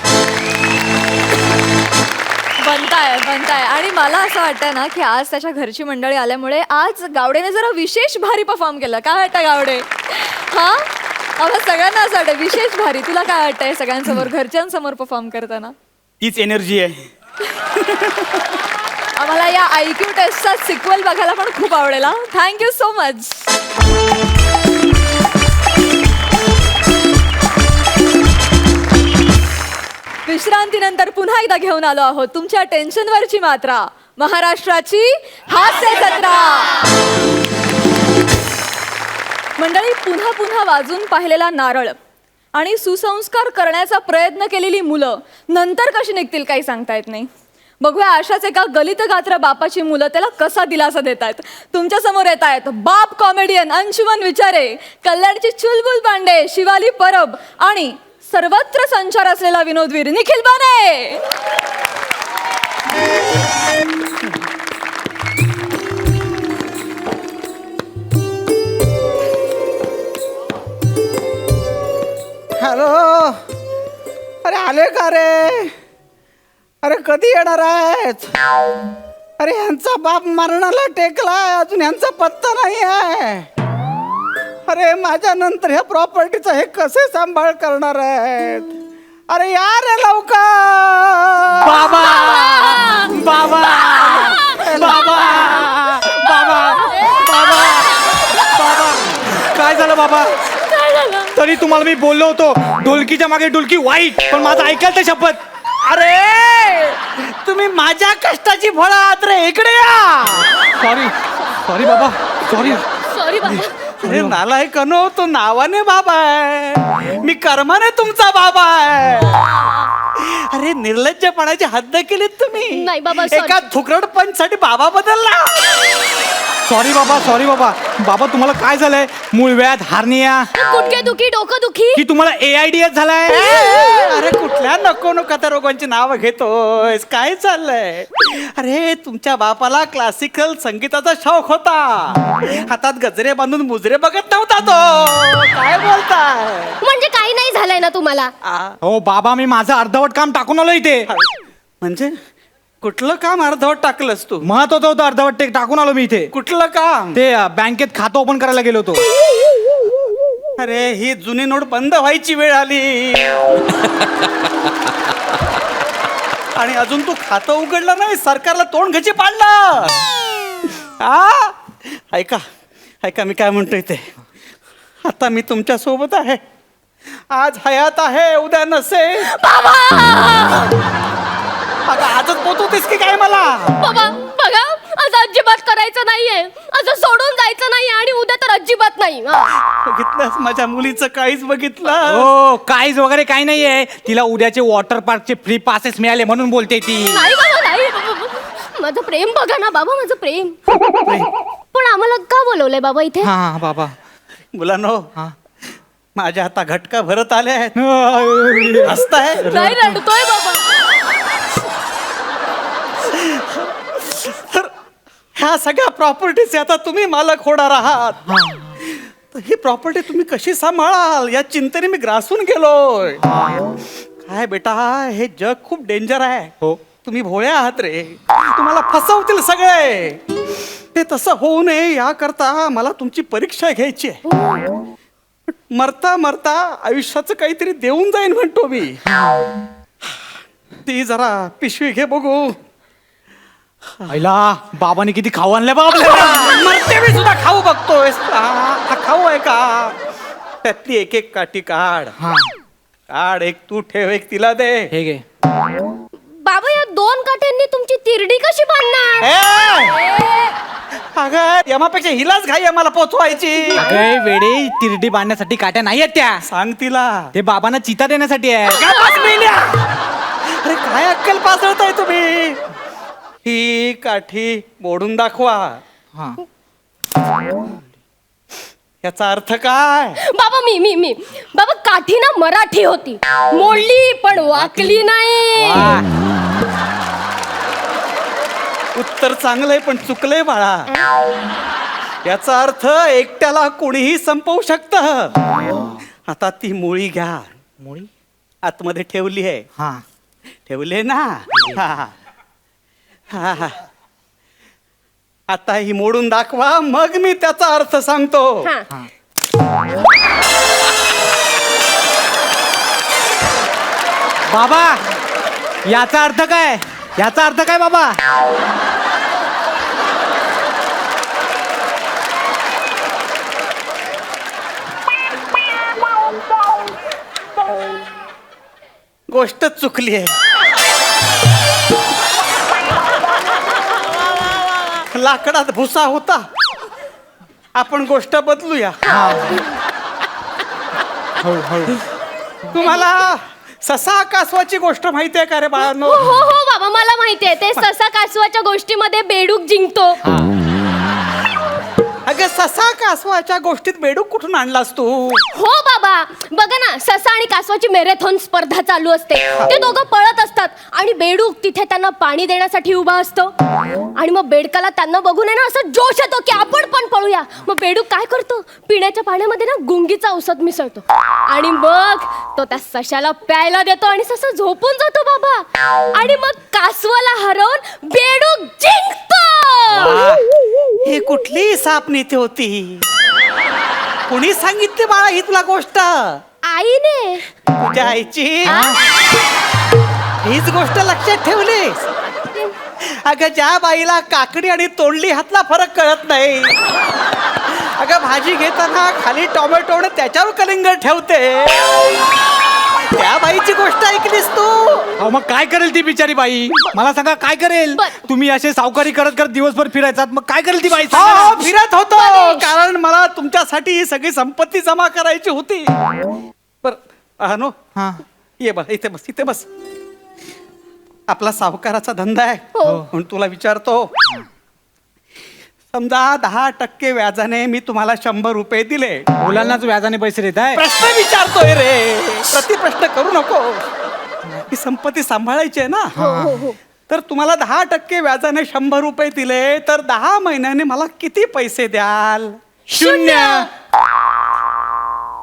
Speaker 1: बनताय. आणि मला असं वाटतं ना की आज त्याच्या घरची मंडळी आल्यामुळे आज गावडेने जरा विशेष भारी परफॉर्म केलं. काय वाटतं गावडे? हा, आम्हाला सगळ्यांना असं वाटतं विशेष भारी. तुला काय वाटतंय सगळ्यांसमोर, घरच्यांसमोर परफॉर्म करताना?
Speaker 4: तीच एनर्जी आहे.
Speaker 1: आम्हाला या IQ टेस्टचा सिक्वल बघायला पण खूप आवडेल. Thank you so much. विश्रांतीनंतर पुन्हा एकदा घेऊन आलो आहोत तुमच्या टेन्शनवरची मात्रा, महाराष्ट्राची हास्य जत्रा. मंडळी, पुन्हा पुन्हा वाजून पाहिलेला नारळ आणि सुसंस्कार करण्याचा प्रयत्न केलेली मुलं नंतर कशी निघतील काही सांगता येत नाही. बघूया अशाच एका गलित गात्र बापाची मुलं त्याला कसा दिलासा देत आहेत. तुमच्या समोर येत आहेत बाप कॉमेडियन अंशुमन विचारे, कल्याणची चुलबुल पांडे, शिवाली परब आणि सर्वत्र संचार असलेला विनोदवीर निखिल बाने.
Speaker 6: हॅलो, अरे आले का रे? अरे कधी येणार आहेत? अरे ह्यांचा बाप मरणाला टेकलाय, अजून ह्यांचा पत्ता नाही आहे. अरे माझ्या नंतर ह्या प्रॉपर्टीचा हे कसे सांभाळ करणार आहेत? अरे या रे लवकर.
Speaker 4: बाबा बाबा बाबा बाबा बाबा बाबा, काय झालं बाबा? तरी तुम्हाला मी बोललो होतो ढोलकीच्या मागे ढोलकी वाईट, पण माझं ऐकाल तर शपथ.
Speaker 6: अरे तुम्ही माझ्या कष्टाची फळं आहात रे, इकडे या.
Speaker 4: सॉरी बाबा, सॉरी.
Speaker 3: सॉरी बाबा.
Speaker 6: अरे नालायकनो, तो नावाने बाबा आहे, मी कर्माने तुमचा बाबा आहे. अरे निर्लज्जपणाची हद्द केलीत तुम्ही.
Speaker 3: नाही बाबा, sorry.
Speaker 6: एका थुकरडपंच साठी बाबा बदलला.
Speaker 4: सॉरी बाबा. बाबा तुम्हाला काय झालंय? मूळव्याध, हार्निया
Speaker 3: गुडघे दुखी, डोकं दुखी.
Speaker 4: की तुम्हाला AIDS झालाय?
Speaker 6: अरे कुठल्या नको त्या रोगांची नाव घेतोयस? काय चाललंय? अरे तुमच्या बापाला क्लासिकल संगीताचा शौक होता, हातात गजरे बांधून मुजरे बघत नव्हता तो. काय बोलताय?
Speaker 3: म्हणजे काही नाही झालंय ना तुम्हाला?
Speaker 4: हो बाबा, मी माझं अर्धवट काम टाकून आलो इथे.
Speaker 6: म्हणजे कुठलं काम अर्धवट टाकलंस तू?
Speaker 4: महत्वाचं होतं अर्धवट ते टाकून आलो मी इथे.
Speaker 6: कुठलं काम?
Speaker 4: ते बँकेत खातं ओपन करायला गेलो होतो.
Speaker 6: अरे ही जुनी नोट बंद व्हायची वेळ आली आणि अजून तू खातं उघडलं नाही, सरकारला तोंड घ्यायची पाडलं. ऐका मी काय म्हणतोय ते. आता मी तुमच्या सोबत आहे, आज हयात आहे, उद्या नसेल. अगं आजच पोचवतेस की काय मला?
Speaker 3: बाबा बघा, आज अजिबात करायचं नाहीये, असं सोडून जायचं नाही आणि उद्या तर अजिबात नाही.
Speaker 6: बघितलंस माझ्या मुलीचं काहीच बघितलं?
Speaker 4: हो, काहीच वगैरे काही नाहीये. तिला उद्याचे वॉटर पार्कचे फ्री पासेस मिळाले म्हणून बोलते ती.
Speaker 3: नाही बाबा नाही. माझं प्रेम बघा ना बाबा, माझं प्रेम. पण आम्हाला का बोलवलंय बाबा इथे?
Speaker 4: हा बाबा.
Speaker 6: मुलांनो,
Speaker 4: हा.
Speaker 6: माझ्या आता घटका भरत आले आहेत. हसताय?
Speaker 3: नाही रडतोय बाबा.
Speaker 6: तर ह्या सगळ्या प्रॉपर्टीचे आता तुम्ही मालक होणार आहात. तर ही प्रॉपर्टी तुम्ही कशी सांभाळाल या चिंतेने मी ग्रासून गेलोय. काय बेटा, हे जग खूप डेंजर आहे.
Speaker 4: हो.
Speaker 6: तुम्ही भोळे आहात रे, तुम्हाला फसवतील सगळे. ते तसं होऊ नये याकरता मला तुमची परीक्षा घ्यायची आहे. मरता मरता आयुष्याचं काहीतरी देऊन जाईन म्हणतो मी. ती जरा पिशवी घे बघू.
Speaker 4: आईला बाबाने किती खाऊ आणलं बाबा.
Speaker 6: मरते मी सुद्धा खाऊ बघतोय. हा खाऊ आहे का? त्यातली एक एक काठी काढ.
Speaker 4: हा,
Speaker 6: काढ, एक तू ठेव, एक तिला दे.
Speaker 4: हे घे.
Speaker 3: बाबा या 2 काठ्यांनी तुमची तिरडी कशी बांधणार?
Speaker 6: अगं यमापेक्षा हिलाच घाई आहे मला पोचवायची.
Speaker 4: अगं वेडे, तिरडी बांधण्यासाठी काट्या नाही आहेत त्या.
Speaker 6: सांग तिला.
Speaker 4: ते बाबांना चिता देण्यासाठी आहे.
Speaker 6: का पाच मेल्या? अरे काय अक्कल पासळताय तुम्ही? ही काठी मोडून दाखवा.
Speaker 4: हा.
Speaker 6: याचा अर्थ काय?
Speaker 3: बाबा मी बाबा, काठी ना मराठी होती, मोडली पण वाकली नाही.
Speaker 6: उत्तर चांगलंय पण चुकलंय बाळा. याचा अर्थ एकट्याला कोणीही संपवू शकत. आता ती मुळी घ्या.
Speaker 4: मुळी?
Speaker 6: आतमध्ये ठेवली आहे.
Speaker 4: हा.
Speaker 6: ठेवले ना? हा. आता ही मोडून दाखवा, मग मी त्याचा अर्थ सांगतो.
Speaker 3: हा.
Speaker 4: बाबा याचा अर्थ काय? याचा अर्थ काय बाबा?
Speaker 6: गोष्टच चुकली आहे. लाकडात भुसा होता, आपण गोष्ट बदलूया. तुम्हाला ससा कासवाची गोष्ट माहिती आहे का रे बाळांनो?
Speaker 3: हो बाबा, मला माहितीये. ते ससा कासवाच्या गोष्टीमध्ये बेडूक जिंकतो.
Speaker 6: अगं ससा कासवाच्या गोष्टीत बेडूक कुठून आणलास तू?
Speaker 3: हो बाबा, बघा ना, ससा आणि कासवाची मॅरेथॉन स्पर्धा चालू असते. ते दोघं पळत असतात आणि बेडूक तिथे त्यांना पाणी देण्यासाठी उभा असतो. आणि मग बेडकाला त्यांना बघून आहे ना असं जोश येतो की आपण पण पळूया. मग बेडूक काय करतो? पिण्याच्या पाण्यामध्ये ना गुंगीचा औषध मिसळतो आणि मग तो त्या सशाला प्यायला देतो आणि ससा झोपून जातो बाबा. आणि मग कासवाला हरवून बेडूक जिंकतो.
Speaker 6: ही कुठली साप नीती होती? कोणी सांगितली बाळा ही तुला गोष्ट?
Speaker 3: आईने.
Speaker 6: तुझ्या आईची? हीच गोष्ट लक्षात ठेवलीस? अगं ज्या बाईला काकडी आणि तोंडली ह्यातला फरक कळत नाही, अगं भाजी घेताना खाली टोमॅटो आणि त्याच्यावर कलिंगड ठेवते, त्या बाईची गोष्ट ऐकलीस तू?
Speaker 4: अहो मग काय करेल ती बिचारी बाई? मला सांगा काय करेल? तुम्ही असे सावकारी करत करत दिवसभर फिरायचात, मग काय करेल ती बाई? सांगा ना.
Speaker 6: हो, फिरत होतो कारण मला तुमच्यासाठी ही सगळी संपत्ती जमा करायची होती. बर अनो,
Speaker 4: हा.
Speaker 6: ये बस इथे बस, इथे बस. आपला सावकाराचा धंदा आहे म्हणून तुला विचारतो. समजा 10% व्याजाने मी तुम्हाला 100 रुपये दिले.
Speaker 4: मुलांनाच व्याजाने पैसे देत आहे.
Speaker 6: प्रश्न विचारतोय रे, प्रतिप्रश्न करू नको. ही संपत्ती सांभाळायची आहे ना. तर तुम्हाला 10% व्याजाने 100 रुपये दिले तर 10 महिन्याने मला किती पैसे द्याल?
Speaker 4: 0.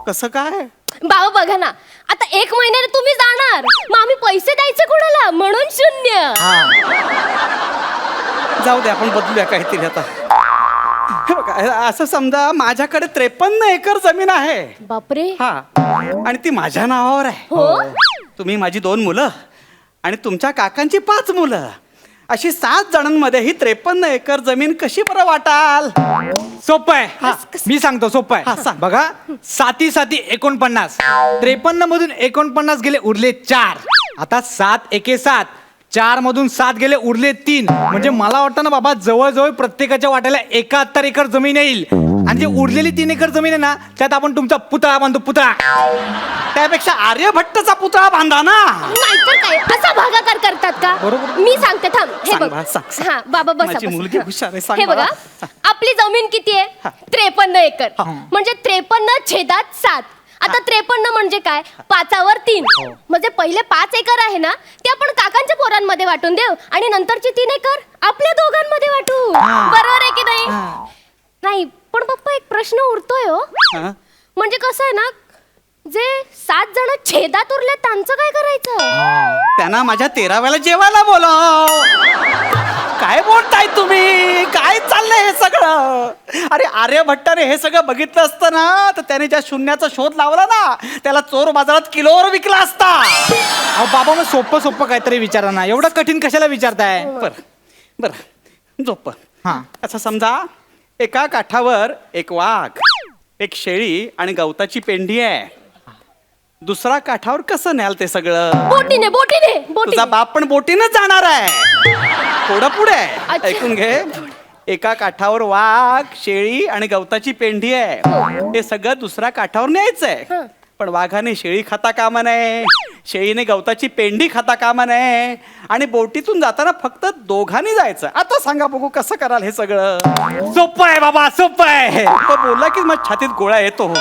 Speaker 6: कसं काय?
Speaker 3: बाबा बघा ना, आता 1 महिन्याने तुम्ही जाणार, मग आम्ही पैसे द्यायचे कोणाला? म्हणून 0.
Speaker 6: जाऊ दे, आपण बदलूया काहीतरी आता. हे बघा, असं समजा माझ्याकडे 53 एकर जमीन आहे.
Speaker 3: बापरे.
Speaker 6: हा, आणि ती माझ्या नावावर आहे.
Speaker 3: हो?
Speaker 6: तुम्ही माझी 2 मुलं आणि तुमच्या काकांची 5 मुलं, अशी 7 जणांमध्ये ही 53 एकर जमीन कशी बरं वाटाल?
Speaker 4: सोपं आहे. मी सांगतो सोपं
Speaker 6: हा,
Speaker 4: आहे.
Speaker 6: सांग.
Speaker 4: बघा, 7 7 49. 53 मधून 49 गेले, उरले 4. आता 7 एके 7. 4 मधून 7 गेले, उरले 3. म्हणजे मला वाटतं ना बाबा, जवळजवळ प्रत्येकाच्या वाट्याला 71 एकर जमीन येईल. आणि जे उरलेली 3 एकर जमीन आहे ना, त्यात आपण तुमचा पुतळा बांधू. पुतळा.
Speaker 6: त्यापेक्षा आर्यभट्टचा पुतळा बांधा ना.
Speaker 3: नाहीतर काय असा भागाकार करतात का?
Speaker 6: बरोबर.
Speaker 3: मी सांगते, थांब. हे
Speaker 6: सांग
Speaker 3: बघ.
Speaker 6: बा, सांग.
Speaker 3: हा बाबा बसा,
Speaker 6: माझी
Speaker 3: बसा.
Speaker 6: मुलगी हुशार आहे, सांग
Speaker 3: हे
Speaker 6: मला.
Speaker 3: बघा, आपली जमीन किती आहे? 53 एकर. म्हणजे 53/7. आता 53 म्हणजे काय? 5वर 3. म्हणजे पहिले 5 एकर आहे ना, ते आपण काकांच्या पोरांमध्ये वाटून देऊ आणि नंतरची 3 एकर आपल्या दोघांमध्ये वाटू. बरोबर आहे की नाही? नाही पण पप्पा, एक प्रश्न उरतोय हो.
Speaker 6: हा?
Speaker 3: म्हणजे कसं आहे ना, जे 7 जण छेदात उरले त्यांचं काय करायचं?
Speaker 6: त्यांना माझ्या 13व्याला जेवायला बोलाव. काय बोलताय तुम्ही? काय चाललंय हे सगळं? अरे आर्यभट्टाने हे सगळं बघितलं असतं ना, तर त्याने ज्या शून्याचा शोध लावला ना, त्याला चोर बाजारात किलोवर विकला असता.
Speaker 4: अहो बाबा, मग सोपं सोपं काहीतरी विचारा ना. एवढं कठीण कशाला विचारताय?
Speaker 6: बर झोप.
Speaker 4: हा.
Speaker 6: असं समजा, एका काठावर एक वाघ, एक शेळी आणि गवताची पेंडी आहे. दुसरा काठावर कसं न्याल ते सगळं?
Speaker 3: बोटीने बोटीने
Speaker 6: तुझा
Speaker 3: बोटीने.
Speaker 6: बाप पण बोटीनच जाणार आहे. थोडं पुढे आहे.
Speaker 3: अच्छा.
Speaker 6: ऐकून घे. एका काठावर वाघ, शेळी आणि गवताची पेंडी आहे. हे सगळं दुसऱ्या काठावर न्यायचंय. पण वाघाने शेळी खाता कामा नये, शेळीने गवताची पेंडी खाता कामा नये, आणि बोटीतून जाताना फक्त दोघांनी जायचं. आता सांगा बघू कसं कराल हे सगळं?
Speaker 4: सोपं आहे बाबा, सोपं आहे.
Speaker 6: तो बोलला की मग छातीत गोळा येतो.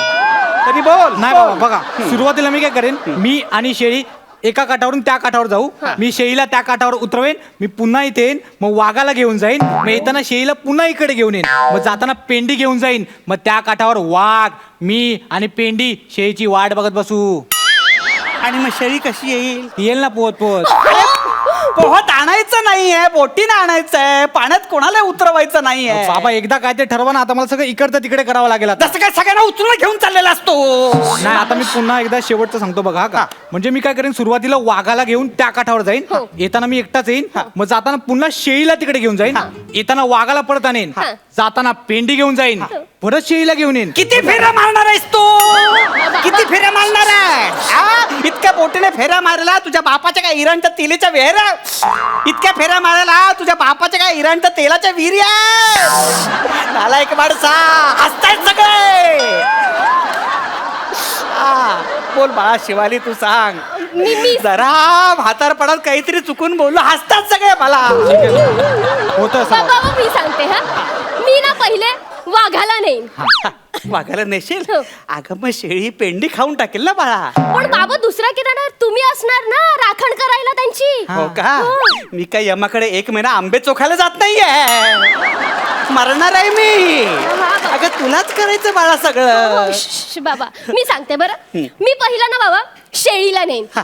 Speaker 6: तरी बोल.
Speaker 4: नाही बाबा, बघा, सुरुवातीला मी काय करेन, मी आणि शेळी एका काठावरून त्या काठावर जाऊ. मी शेळीला त्या काठावर उतरवेन. मी पुन्हा इथे येईन, मग वाघाला घेऊन जाईन. मग येताना शेळीला पुन्हा इकडे घेऊन येईन. मग जाताना पेंडी घेऊन जाईन. मग त्या काठावर वाघ, मी आणि पेंडी शेळीची वाट बघत बसू.
Speaker 6: आणि मग शेळी कशी येईल?
Speaker 4: येईल ना पोहत पोहत.
Speaker 6: पोहत आणायचं नाहीये, बोटीनं आणायचंय. पाण्यात कोणाला उतरवायचं नाहीये.
Speaker 4: बाबा, एकदा काय ते ठरवा ना. आता मला सगळं इकडचं तिकडे करावं लागेल आता.
Speaker 6: तसं काय सगळ्यांना उचलून घेऊन चाललेला असतो?
Speaker 4: नाही, आता मी पुन्हा एकदा शेवटचं सांगतो बघा का. म्हणजे मी काय करेन, सुरुवातीला वाघाला घेऊन त्या काठावर जाईन. येताना मी एकटाच येईन. मग जाताना पुन्हा शेळीला तिकडे घेऊन जाईन. येताना वाघाला परत आणेन. जाताना पेंडी घेऊन जाईन. परत शेळीला घेऊन येईन.
Speaker 6: किती फेऱ्या मारणार आहेस तू? किती फेऱ्या मारणार आहे? हा? इतक्या बोटीने फेऱ्या मारला तुझ्या बापाच्या काय इराणच्या तेलाच्या विहिऱ्या? इतक्या फेऱ्या मारायला तुझ्या बापाच्या काय इराणच्या तेलाच्या विहिरी आहे? नालायक माणसा, हसतायत सगळे. बोल बाळा शिवाली, तू सांग. जरा म्हातारपणात काहीतरी चुकून बोललो, हसतात सगळे मला.
Speaker 4: होतं असं बाबा.
Speaker 3: बाबा मी सांगते हा. मी ना पहिले वाघाला नेईन.
Speaker 6: वाघायला नेशील?
Speaker 3: हो.
Speaker 6: अगं मग शेळी पेंडी खाऊन टाकेल ना बाळा.
Speaker 3: पण बाबा, दुसरा किराणा तुम्ही असणार ना राखण करायला त्यांची.
Speaker 6: हो का? मी काय यमाकडे 1 महिना आंबे चोखायला जात नाहीये. मरणार आहे मी. अगं तुलाच करायचं बाळा सगळं.
Speaker 3: बाबा मी सांगते बरं. मी पहिला ना बाबा शेळीला नेईन. हा,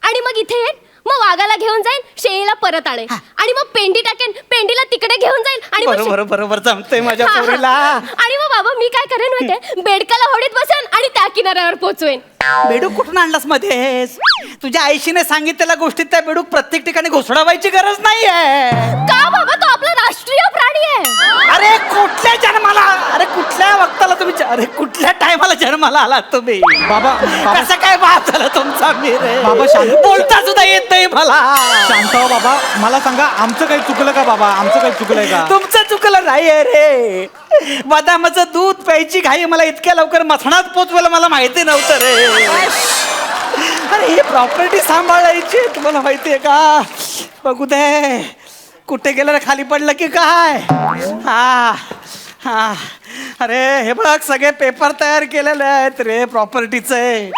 Speaker 3: आणि मग इथे येईन. मग वाघाला घेऊन जाईन, शेळीला परत आणेन. आणि मग पेंडी टाकेन, पेंडीला तिकडे घेऊन जाईन. आणि मग
Speaker 6: बरोबर बरोबर जमतंय माझ्या
Speaker 3: हा, हा.
Speaker 6: पोरीला.
Speaker 3: आणि मग बाबा मी काय करेन माहितीये, बेडकाला होडीत बसेन आणि त्या किनाऱ्यावर पोचवेन.
Speaker 6: बेडूक कुठून आणलास मध्येस? तुझ्या आईशीने सांगितलेल्या गोष्टीत त्या बेडूक प्रत्येक ठिकाणी घोषणावायची गरज नाहीये.
Speaker 3: का बाबा, तो आपला राष्ट्रीय प्राणी आहे.
Speaker 6: अरे कुठल्या जन्माला, अरे कुठल्या वक्ताला तुम्ही, अरे कुठल्या टायमाला जन्माला आलात तुम्ही
Speaker 4: बाबा बाबा
Speaker 6: कसं काय बाप झाला तुमचा मी रे
Speaker 4: बाबा, शांत.
Speaker 6: बोलता सुद्धा येत नाही मला.
Speaker 4: शांत हो बाबा, मला सांगा आमचं काही चुकलं का बाबा? आमचं काही चुकलंय का?
Speaker 6: तुमचं चुकलं नाहीये रे. बदामाचं दूध प्यायची घाई मला इतक्या लवकर मथणात पोचवायला मला माहिती नव्हतं रे. अरे ही प्रॉपर्टी सांभाळायची तुम्हाला माहितीये का? बघू दे कुठे गेलं रे, खाली पडलं की काय? हा हा अरे हे बघ सगळे पेपर तयार केलेले आहेत रे प्रॉपर्टीचे.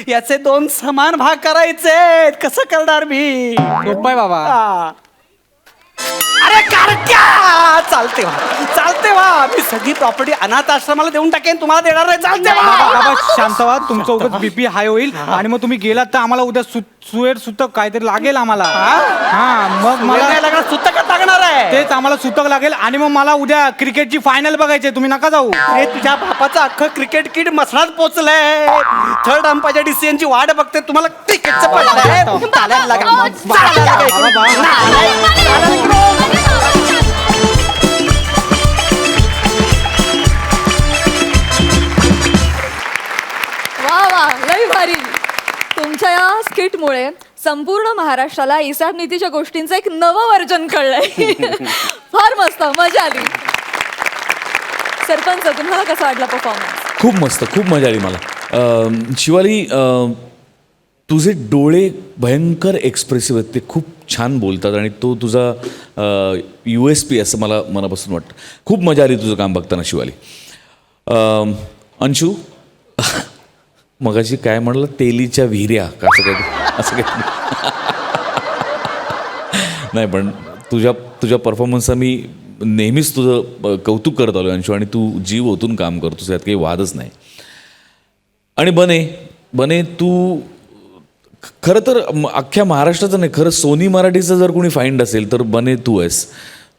Speaker 6: याचे 2 समान भाग करायचे. कसं करणार मी?
Speaker 4: सोपं आहे बाबा.
Speaker 6: हा. अरे कारक्या चालते वा मी सगळी प्रॉपर्टी अनाथ आश्रमाला देऊन टाकेन, तुम्हाला देणार नाही. चालते
Speaker 4: बाबा
Speaker 6: वा.
Speaker 4: बाबा शांत व्हा, तुमचं उगाच बीपी हाय होईल आणि मग तुम्ही गेलात तर आम्हाला उद्या सुएर सुतक काहीतरी लागेल आम्हाला. हा मग मला
Speaker 6: मला सुतकच लागणार आहे.
Speaker 4: तेच आम्हाला सुतक लागेल आणि मग मला उद्या क्रिकेटची फायनल बघायची आहे. तुम्ही नका जाऊ.
Speaker 6: अरे तुझ्या बापाचं अख्खं क्रिकेट किट मसणात पोचलंय. थर्ड अंपायरच्या डिसिजनची वाट बघते. तुम्हाला क्रिकेटचं पडलंय. चालायला लागा. चालायला लागा इकडून.
Speaker 1: वा वा लई भारी. तुमच्या या स्किटमुळे संपूर्ण महाराष्ट्राला इसाब नीतीच्या गोष्टींचं एक नवं वर्जन कळलंय. फार मस्त, मजा आली. सरपंच तुम्हाला कसा वाटला परफॉर्मन्स?
Speaker 5: खूप मस्त, खूप मजा आली मला. शिवाली, तुझे डोळे भयंकर एक्सप्रेसिव्ह आहेत, ते खूप छान बोलतात आणि तो तुझा USP असं मला मनापासून वाटतं. खूप मजा आली तुझं काम बघताना शिवाली. अंशू, मगाशी काय म्हणलं, तेलीच्या विहिऱ्या का असं काय नाही, पण तुझ्या परफॉर्मन्सचा मी नेहमीच तुझं कौतुक करत आलो अंशू, आणि तू जीव ओतून काम करतोस, यात काही वादच नाही. आणि बने तू खरं तर अख्ख्या महाराष्ट्राचं नाही, खरं सोनी मराठीचं जर कोणी फाइंड असेल तर बने तू आहेस.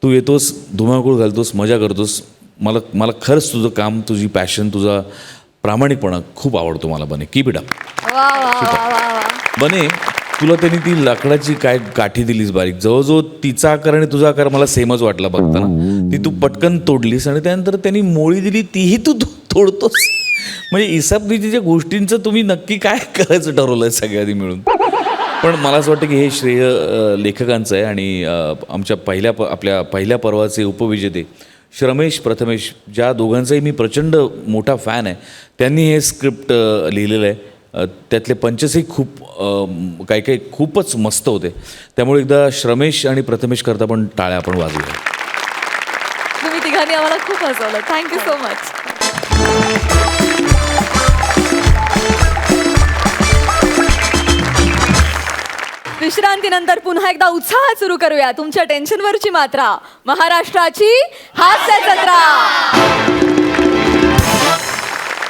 Speaker 5: तू येतोस, धुमाकूळ घालतोस, मजा करतोस. मला खरंच तुझं काम, तुझी पॅशन, तुझा प्रामाणिकपणा खूप आवडतो मला. बने, कीप इट अप.
Speaker 1: वा वा वा वा वा.
Speaker 5: बने, तुला त्यांनी ती लाकडाची काय काठी दिलीस बारीक, जवळजवळ तिचा आकार आणि तुझा आकार मला सेमच वाटला बघताना. ती तू पटकन तोडलीस आणि त्यानंतर त्यांनी मोळी दिली, तीही तू तोडतोस. म्हणजे इसाबनीतीच्या गोष्टींचं तुम्ही नक्की काय करायचं ठरवलंय सगळ्यांनी मिळून. पण मला असं वाटतं की हे श्रेय लेखकांचं आहे. आणि आमच्या आपल्या पहिल्या पर्वाचे उपविजेते श्रमेश प्रथमेश, ज्या दोघांचाही मी प्रचंड मोठा फॅन आहे, त्यांनी हे स्क्रिप्ट लिहिलेलं आहे. त्यातले पंचसही काही खूपच मस्त होते. त्यामुळे एकदा श्रमेश आणि प्रथमेश करता पण टाळ्या आपण वाजवूया.
Speaker 1: तुम्ही तिघांनी आम्हाला खूप हसवलं. Thank you so much. विश्रांतीनंतर पुन्हा एकदा उत्साहात सुरू करूया तुमच्या टेन्शनवरची मात्रा, महाराष्ट्राची हास्य जत्रा.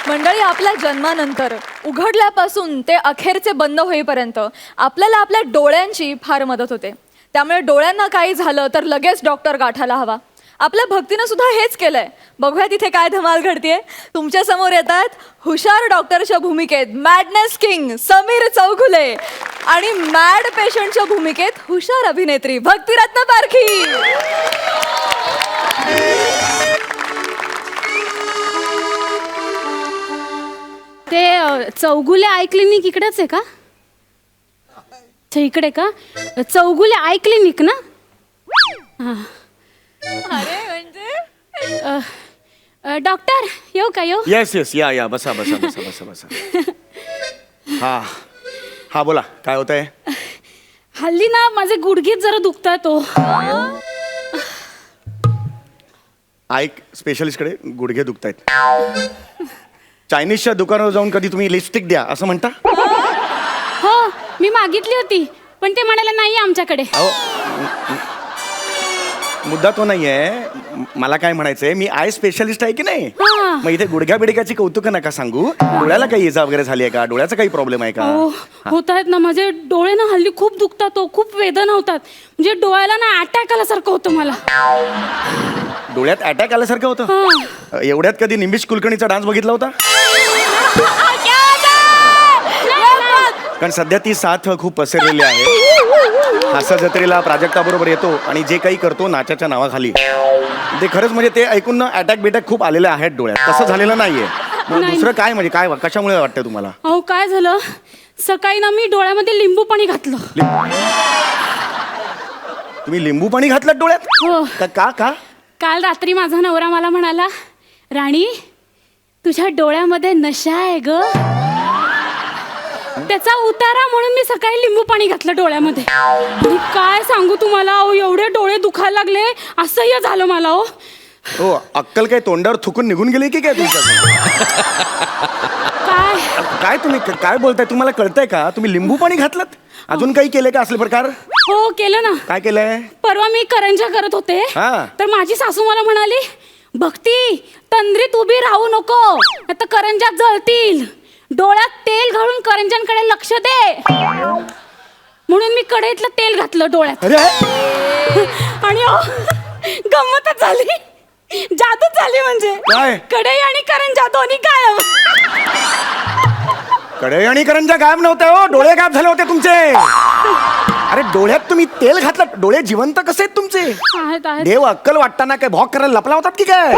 Speaker 1: मंडळी, आपल्या जन्मानंतर उघडल्यापासून ते अखेरचे बंद होईपर्यंत आपल्याला आपल्या डोळ्यांची फार मदत होते. त्यामुळे डोळ्यांना काही झालं तर लगेच डॉक्टर गाठायला हवा. आपल्या भक्तीनं सुद्धा हेच केलंय. बघूया तिथे काय धमाल घडतीये. तुमच्या समोर येतात हुशार डॉक्टरच्या भूमिकेत मॅडनेस किंग समीर चौघुले आणि मॅड पेशंटच्या भूमिकेत हुशार अभिनेत्री भक्तिरत्न पारखी.
Speaker 7: ते चौगुले आय क्लिनिक इकडेच आहे का? अच्छा, इकडे का? चौगुले आय क्लिनिक ना? हां.
Speaker 1: अरे म्हणजे
Speaker 7: डॉक्टर येऊ का येऊ?
Speaker 8: येस या बसा. हा बोला, काय होत आहे?
Speaker 7: हल्ली ना माझे गुडघेच जरा दुखतात हो.
Speaker 8: ऐक, स्पेशलिस्टकडे गुडघे दुखतायत. चायनीजच्या दुकानावर जाऊन कधी तुम्ही लिपस्टिक द्या असं म्हणता?
Speaker 7: हो, मी मागितली होती पण ते म्हणाले नाही आमच्याकडे.
Speaker 8: मुद्दा तो नाहीये. मला काय म्हणायचंय, मी आय स्पेशलिस्ट आहे की नाही?
Speaker 7: हा.
Speaker 8: मग इथे गुडघ्या बिडघ्याची कौतुक नका सांगू. डोळ्याला काही इजा वगैरे झाली आहे का? डोळ्याचा काही प्रॉब्लेम आहे का?
Speaker 7: हो, होत आहेत ना, माझे डोळे ना हल्ली खूप दुखतात हो, खूप वेदना होतात. म्हणजे डोळ्याला ना अटॅक आल्यासारखं होतं मला.
Speaker 8: डोळ्यात अटॅक आल्यासारखं होतं?
Speaker 7: हा.
Speaker 8: एवढ्यात कधी निमिष कुलकर्णीचा डान्स बघितला होता? कारण सध्या ती साथ खूप पसरलेली आहे. हास्य जत्रेला प्राजक्ताबरोबर येतो आणि जे काही करतो नाचाच्या नावाखाली, ते खरंच म्हणजे ते ऐकून ना अटॅक बिटॅक खूप आलेले आहेत डोळ्यात. तसं झालेलं नाहीये. मग
Speaker 7: नाही.
Speaker 8: दुसरं काय म्हणजे काय कशामुळे वाटतं तुम्हाला
Speaker 7: अहो काय झालं सकाळी ना मी डोळ्यामध्ये लिंबू पाणी घातलं.
Speaker 8: तुम्ही लिंबू पाणी घातलं डोळ्यात
Speaker 7: हो.
Speaker 8: का का
Speaker 7: काल रात्री माझा नवरा मला म्हणाला, राणी तुझ्या डोळ्यामध्ये नशा आहे ग. त्याचा उतारा म्हणून मी सकाळी लिंबू पाणी घातलं डोळ्यामध्ये. आणि काय सांगू तुम्हाला, अहो एवढे डोळे दुखायला लागले, असह्य झालं मला.
Speaker 8: हो अक्कल काय तोंडावर थुकून निघून गेली की काय तुमच्या
Speaker 7: काय
Speaker 8: काय तुम्ही काय बोलताय तुम्हाला कळतंय का तुम्ही लिंबू पाणी घातलं अजून काही केलंय का असले प्रकार
Speaker 7: हो केलं ना.
Speaker 8: काय केलंय
Speaker 7: परवा मी करंजा करत होते
Speaker 8: हा.
Speaker 7: तर माझी सासू मला म्हणाली, भक्ती तंद्रीत उभी राहू नको, आता करंजा जळतील, डोळ्यात तेल घालून करंजांकडे लक्ष दे. म्हणून मी कढईतलं तेल घातलं डोळ्यात.
Speaker 8: अरे
Speaker 7: आणि गंमतच झाली, जादूच झाली. म्हणजे
Speaker 8: काय?
Speaker 7: कढई आणि करंजा दोन्ही गायब.
Speaker 8: कढई आणि करंजा गायब नव्हते हो डोळे गायब झाले होते तुमचे. अरे डोळ्यात तुम्ही तेल घातलं डोळे जिवंत कसे आहेत तुमचे
Speaker 7: आहेत, आहेत.
Speaker 8: देव अक्कल वाटताना काय भॉक करायला लपला होतात की काय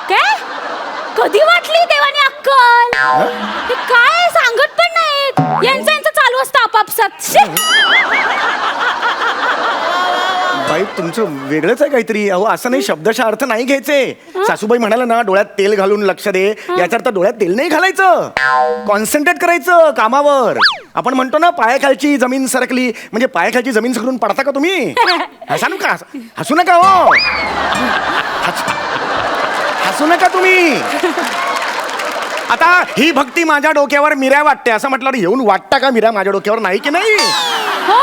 Speaker 7: काय कधी वाटली देवाने अक्कल? हे काय सांगत पण नाहीत, यांचं चालू असतं आपापसात. शी.
Speaker 8: बाई तुमचं वेगळंच आहे काहीतरी अहो असं नाही शब्दशः अर्थ नाही घ्यायचे सासूबाई म्हणाला ना डोळ्यात तेल घालून लक्ष दे याचा अर्थ डोळ्यात तेल नाही घालायचं कॉन्सन्ट्रेट करायचं कामावर आपण म्हणतो ना पायाखालची जमीन सरकली म्हणजे पायाखालची जमीन सरकून पडता का तुम्ही हसू नका हसू नका हो हसू नका तुम्ही आता ही भक्ती माझ्या डोक्यावर मिऱ्या वाटते असं म्हटलं येऊन वाटतं का मिऱ्या माझ्या डोक्यावर नाही की नाही
Speaker 7: हो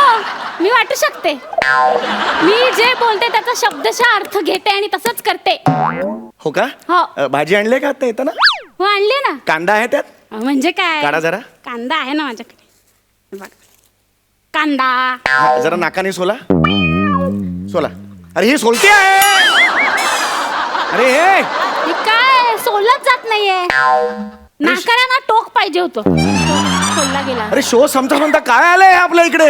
Speaker 7: मी वाटू शकते, मी जे बोलते त्याचा शब्दशः अर्थ घेते आणि तसंच करते.
Speaker 8: हो का
Speaker 7: हो.
Speaker 8: भाजी आणले का आता येताना
Speaker 7: हो आणले ना.
Speaker 8: कांदा आहे त्यात
Speaker 7: म्हणजे काय,
Speaker 8: काढा जरा.
Speaker 7: कांदा आहे ना माझ्याकडे. बघ. कांदा
Speaker 8: हा, जरा नाकाने सोला सोला अरे ही सोलती आहे अरे हे
Speaker 7: हे काय सोलत जात नाहीये, नाकाला ना टोक पाहिजे होतं, सोलला गेला.
Speaker 8: अरे शो समजा म्हणता काय आलंय आपल्या इकडे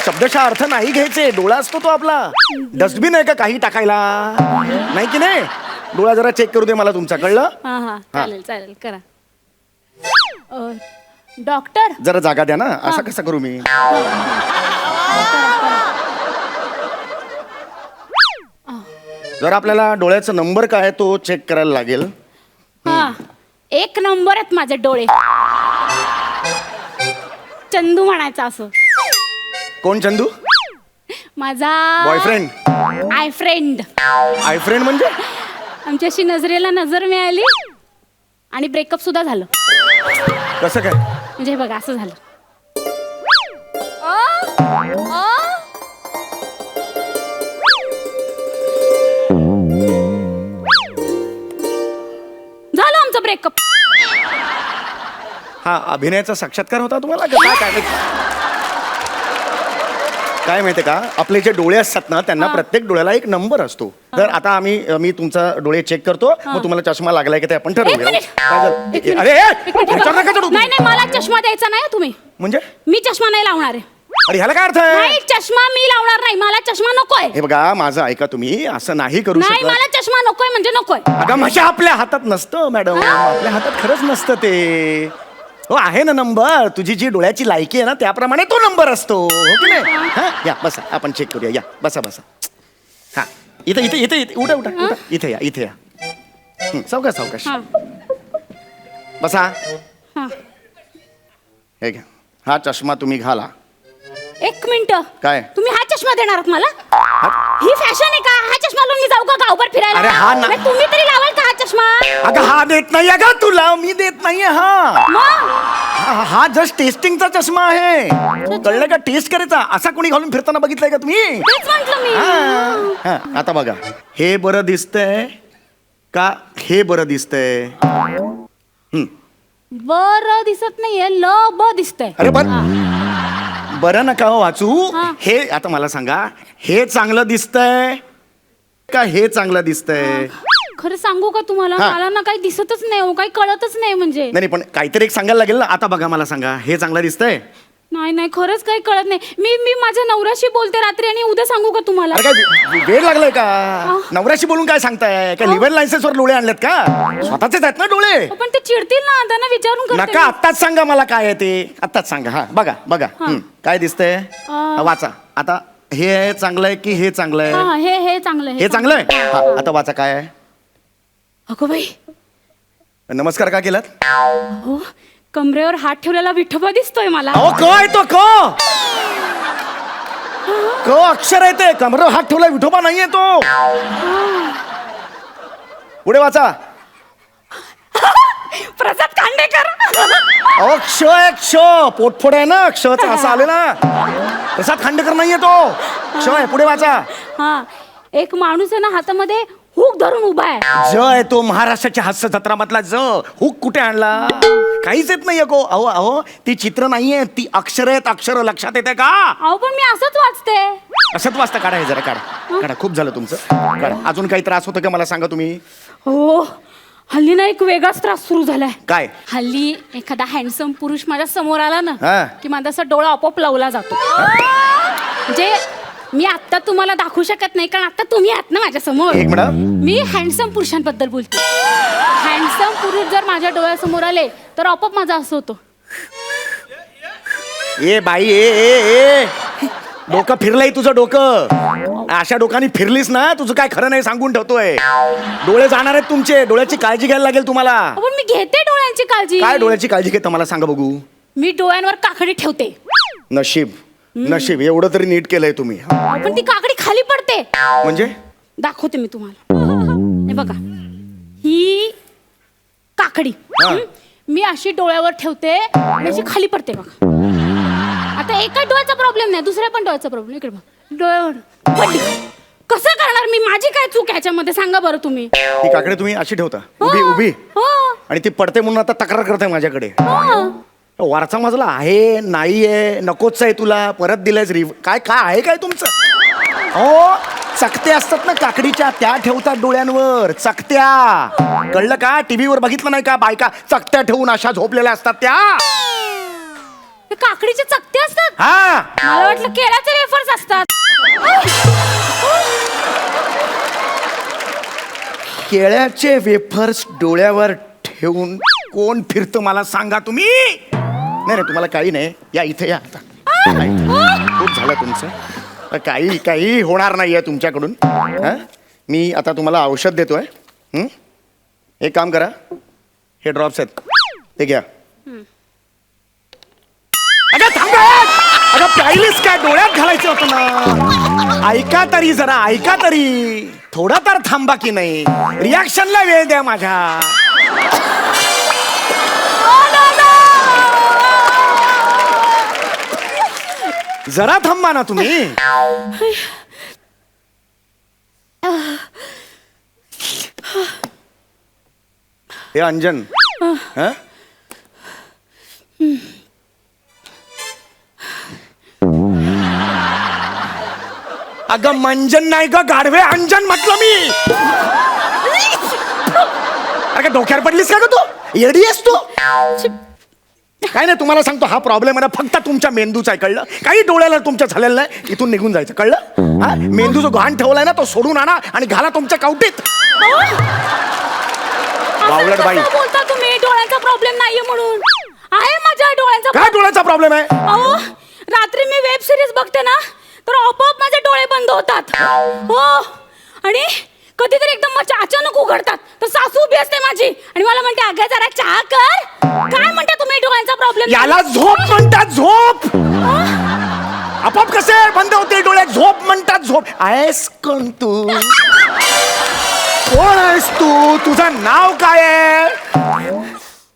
Speaker 8: शब्दशः अर्थ नाही घ्यायचे डोळा असतो तो आपला डस्टबिन आहे का काही टाकायला नाही की नाही डोळा जरा चेक करू दे मला तुमचा कळलं
Speaker 7: हा हा चालेल चालेल करा. डॉक्टर
Speaker 8: जरा जागा द्या ना असं कसं करू मी जर आपल्याला डोळ्याचा नंबर काय आहे तो चेक करायला लागेल
Speaker 7: हा 1 नंबर आहेत माझे डोळे. चंदू म्हणायचा असं.
Speaker 8: कोण चंदू
Speaker 7: माझा
Speaker 8: boyfriend
Speaker 7: I friend.
Speaker 8: I friend म्हणजे
Speaker 7: आमच्याशी नजरेला नजर मिळाली आणि ब्रेकअप सुद्धा झालं.
Speaker 8: कसं काय
Speaker 7: म्हणजे हे बघा असं झालं. झालं आमचं ब्रेकअप.
Speaker 8: हा अभिनयाचा साक्षात्कार होता तुम्हाला का काय काय काय माहितीये का आपले जे डोळे असतात ना त्यांना प्रत्येक डोळ्याला एक नंबर असतो तर आता मी तुमचा डोळे चेक करतो मग तुम्हाला चष्मा लागलाय की ते आपण
Speaker 7: एक
Speaker 8: ठरवूया
Speaker 7: मिनिट.
Speaker 8: काय झालं?
Speaker 7: एक मिनिट.
Speaker 8: अरे ह्याच्यावर नका चढू तुम्ही.
Speaker 7: नाही नाही मला चष्मा द्यायचा नाही तुम्ही.
Speaker 8: म्हणजे
Speaker 7: मी चष्मा नाही लावणार आहे.
Speaker 8: अरे ह्याला काय अर्थ आहे
Speaker 7: नाही चष्मा मी लावणार नाही, मला चष्मा नकोय.
Speaker 8: हे बघा माझं ऐका तुम्ही असं नाही करू
Speaker 7: नाही
Speaker 8: शकत
Speaker 7: मला चष्मा नकोय म्हणजे नकोय.
Speaker 8: अगं म्हणजे आपल्या हातात नसतं मॅडम आपल्या हातात खरंच नसतं ते हो आहे ना नंबर तुझी जी डोळ्याची लायकी आहे ना त्याप्रमाणे तो नंबर असतो हो की नाही हा या बसा आपण चेक करूया या बसा बसा हा इथे इथे इथे इथे उठा उठा उठा इथे या सावकाश सावकाश
Speaker 7: हा
Speaker 8: बसा
Speaker 7: हा.
Speaker 8: हे घ्या हा चष्मा तुम्ही घाला
Speaker 7: 1 मिनिट
Speaker 8: काय?
Speaker 7: तुम्ही हा चष्मा देणार आहात मला? ही फॅशन आहे का? हा चष्मा लावून मी जाऊ का गावभर फिरायला?
Speaker 8: अरे हा ना-
Speaker 7: नाही, तुम्ही तरी लावाल का हा चष्मा?
Speaker 8: अगं हा देत नाही का तुला मी देत नाहीये हा
Speaker 7: मग
Speaker 8: हा जस्ट टेस्टिंगचा चष्मा आहे कळलं का टेस्ट करायचा असा कोणी घालून फिरताना बघितलंय का तुम्ही
Speaker 7: तेच म्हंटल मी.
Speaker 8: हा, आता बघा हे बरं दिसतंय का हे बरं दिसतंय
Speaker 7: बरं दिसत नाहीये, ल ब दिसतंय.
Speaker 8: अरे बरं नका हो वाचू
Speaker 7: हा.
Speaker 8: हे आता मला सांगा हे चांगलं दिसतंय का हे चांगलं दिसतंय
Speaker 7: खरं सांगू का तुम्हाला
Speaker 8: हा.
Speaker 7: मला ना काही दिसतच नाही हो, काही कळतच नाही म्हणजे.
Speaker 8: नाही पण काहीतरी एक सांगायला लागेल ना आता बघा मला सांगा हे चांगलं दिसतंय
Speaker 7: नाही नाही खरंच काही कळत नाही. मी माझ्या नवऱ्याशी बोलते रात्री आणि उद्या सांगू का तुम्हाला?
Speaker 8: अरे काय वेळ लागलाय का? नवऱ्याशी बोलून काय सांगताय? काय लिव्हर लायसन्स वर डोळे आणलेत का? स्वतःचेच आहेत ना डोळे.
Speaker 7: पण ते चिडतील ना, त्यांना विचारून करते
Speaker 8: नका
Speaker 7: मी.
Speaker 8: आत्ताच सांगा मला काय आहे ते. आत्ताच सांगा. हा बघा बघा. काय दिसतंय? वाचा आता. हे चांगलं आहे की हे चांगलं आहे?
Speaker 7: हा हे चांगलं आहे.
Speaker 8: हे चांगलं आहे. हा आता वाचा काय आहे.
Speaker 7: अगो बाई,
Speaker 8: नमस्कार का केलात?
Speaker 7: हो कमरेवर हात ठेवलेला विठोबा दिसतोय मला.
Speaker 8: अहो क आहे तो क. क अक्षर आहे ते. कमरेवर हात ठेवला विठोबा नाहीये तो. पुढे वाचा.
Speaker 7: प्रसाद खांडेकर.
Speaker 8: अहो क्ष आहे क्ष. पोटफोड आहे ना क्षच असं आले ना. प्रसाद खांडेकर नाहीये तो. क्ष आहे. पुढे वाचा.
Speaker 7: हा एक माणूस आहे ना हातामध्ये हुक धरून उभा आहे.
Speaker 8: ज आहे तो. महाराष्ट्राच्या हास्य जत्रा मधला ज. हुक कुठे आणला? काहीच येत नाहीये को. अहो अहो ती चित्र नाहीये, ती अक्षर आहेत. अक्षर लक्षात येते का?
Speaker 7: अहो पण मी असंच वाचते.
Speaker 8: असंच वाचता. काढा हे जरा काढा. काढा खूप झालं तुमचं. काढा. अजून काही त्रास होतो का मला सांगा तुम्ही.
Speaker 7: हो हल्ली ना एक वेगळाच त्रास सुरू झालाय.
Speaker 8: काय?
Speaker 7: हल्ली एखादा हँडसम पुरुष माझ्या समोर आला ना
Speaker 8: हा.
Speaker 7: की माझा असा डोळा आपोआप लावला जातो. म्हणजे मी आता तुम्हाला दाखवू शकत नाही कारण आता तुम्ही आहात ना माझ्या समोर.
Speaker 8: एक मिनिट.
Speaker 7: मी हँडसम पुरुषांबद्दल बोलते. हँडसम पुरुष जर माझ्या डोळ्यासमोर आले तर आपोआप माझा असं होतो.
Speaker 8: ए बाई ए डोकं फिरलंय तुझं डोकं. अशा डोकानी फिरलीस ना तुझं काय खरं नाही सांगून ठेवतोय. डोळे जाणार आहेत तुमचे. डोळ्याची काळजी घ्यायला लागेल तुम्हाला.
Speaker 7: पण मी घेते डोळ्यांची काळजी.
Speaker 8: काय डोळ्याची काळजी घेता मला सांगा बघू.
Speaker 7: मी डोळ्यांवर काकडी ठेवते.
Speaker 8: नशीब नशीब एवढं तरी नीट केलंय तुम्ही.
Speaker 7: पण ती काकडी खाली पडते.
Speaker 8: म्हणजे
Speaker 7: दाखवते मी तुम्हाला. हे बघा ही काकडी.
Speaker 8: हा.
Speaker 7: मी अशी डोळ्यावर ठेवते आणि अशी खाली पडते बघा. आता एका डोळ्याचा प्रॉब्लेम नाही, दुसऱ्या पण डोळ्याचा प्रॉब्लेम. इकडे बघा डोळ्यावर पडली. कसं करणार मी? माझी काय चूक ह्याच्यामध्ये सांगा बरं तुम्ही.
Speaker 8: ती काकडे तुम्ही अशी ठेवता
Speaker 7: हो.
Speaker 8: उभी उभी
Speaker 7: हो.
Speaker 8: आणि ती पडते म्हणून आता तक्रार करते माझ्याकडे.
Speaker 7: हो.
Speaker 8: वरचा मजला आहे नाहीये नकोच आहे तुला परत दिलायच काय काय आहे काय तुमचं. हो चकते असतात ना काकडीच्या त्या ठेवतात डोळ्यांवर. चकत्या कळलं का? टीव्हीवर बघितलं नाही का बायका चकत्या ठेवून अशा झोपलेल्या असतात त्या.
Speaker 7: हे काकडीचे चकते असतात.
Speaker 8: हा
Speaker 7: मला वाटलं केळ्याचे वेफर्स असतात.
Speaker 8: केळ्याचे वेफर्स डोळ्यावर ठेवून कोण फिरतं मला सांगा तुम्ही. नाही नाही तुम्हाला काही नाही. या इथे या आता. खूप झालं तुमचं. काही होणार नाहीये तुमच्याकडून. हा मी आता तुम्हाला औषध देतोय. एक काम करा. हे ड्रॉप्स आहेत ते घ्या. अगं थांबा. अगं प्यायलीस काय? डोळ्यात घालायचं होतं ना. ऐका तरी जरा ऐका तरी. थोडा तर थांबा की नाही. रिॲक्शनला वेळ द्या माझ्या. जरा थांबा ना तुम्ही. हे अंजन हा? अगं मंजन नाही ग गाढवे. अंजन म्हटलं मी. अगं डोक्यावर पडलीस का ग तू? येडी आहेस तू? काय नाही तुम्हाला सांगतो हा प्रॉब्लेम आहे ना फक्त तुमच्या मेंदूचा आहे. कळलं? काही डोळ्याला तुमच्या झालेलं नाही. इथून निघून जायचं. कळलं? हा मेंदू जो घाण ठेवलाय ना तो सोडून आणा आणि घाला तुमच्या कवटीत. बावळट बाई.
Speaker 7: असं बोलता तुम्ही डोळ्यांचा प्रॉब्लेम नाहीये म्हणून. आहे माझ्या डोळ्यांचा
Speaker 8: काय डोळ्याचा प्रॉब्लेम आहे?
Speaker 7: अहो रात्री मी वेब सिरीज बघते ना तर आपोआप माझे डोळे बंद होतात. हो आणि कधीतरी एकदम अचानक उघडतात. तर सासू उभी असते माझी आणि मला म्हणते अगं जरा चहा कर. काय म्हणता तुम्ही डोळ्यांचा प्रॉब्लेम?
Speaker 8: याला झोप म्हणतात. झोप आपोआप कसे बंद होते डोळे? झोप म्हणतात. झोप आहेस कोण तू? कोण आहेस तू? तुझं नाव काय आहे?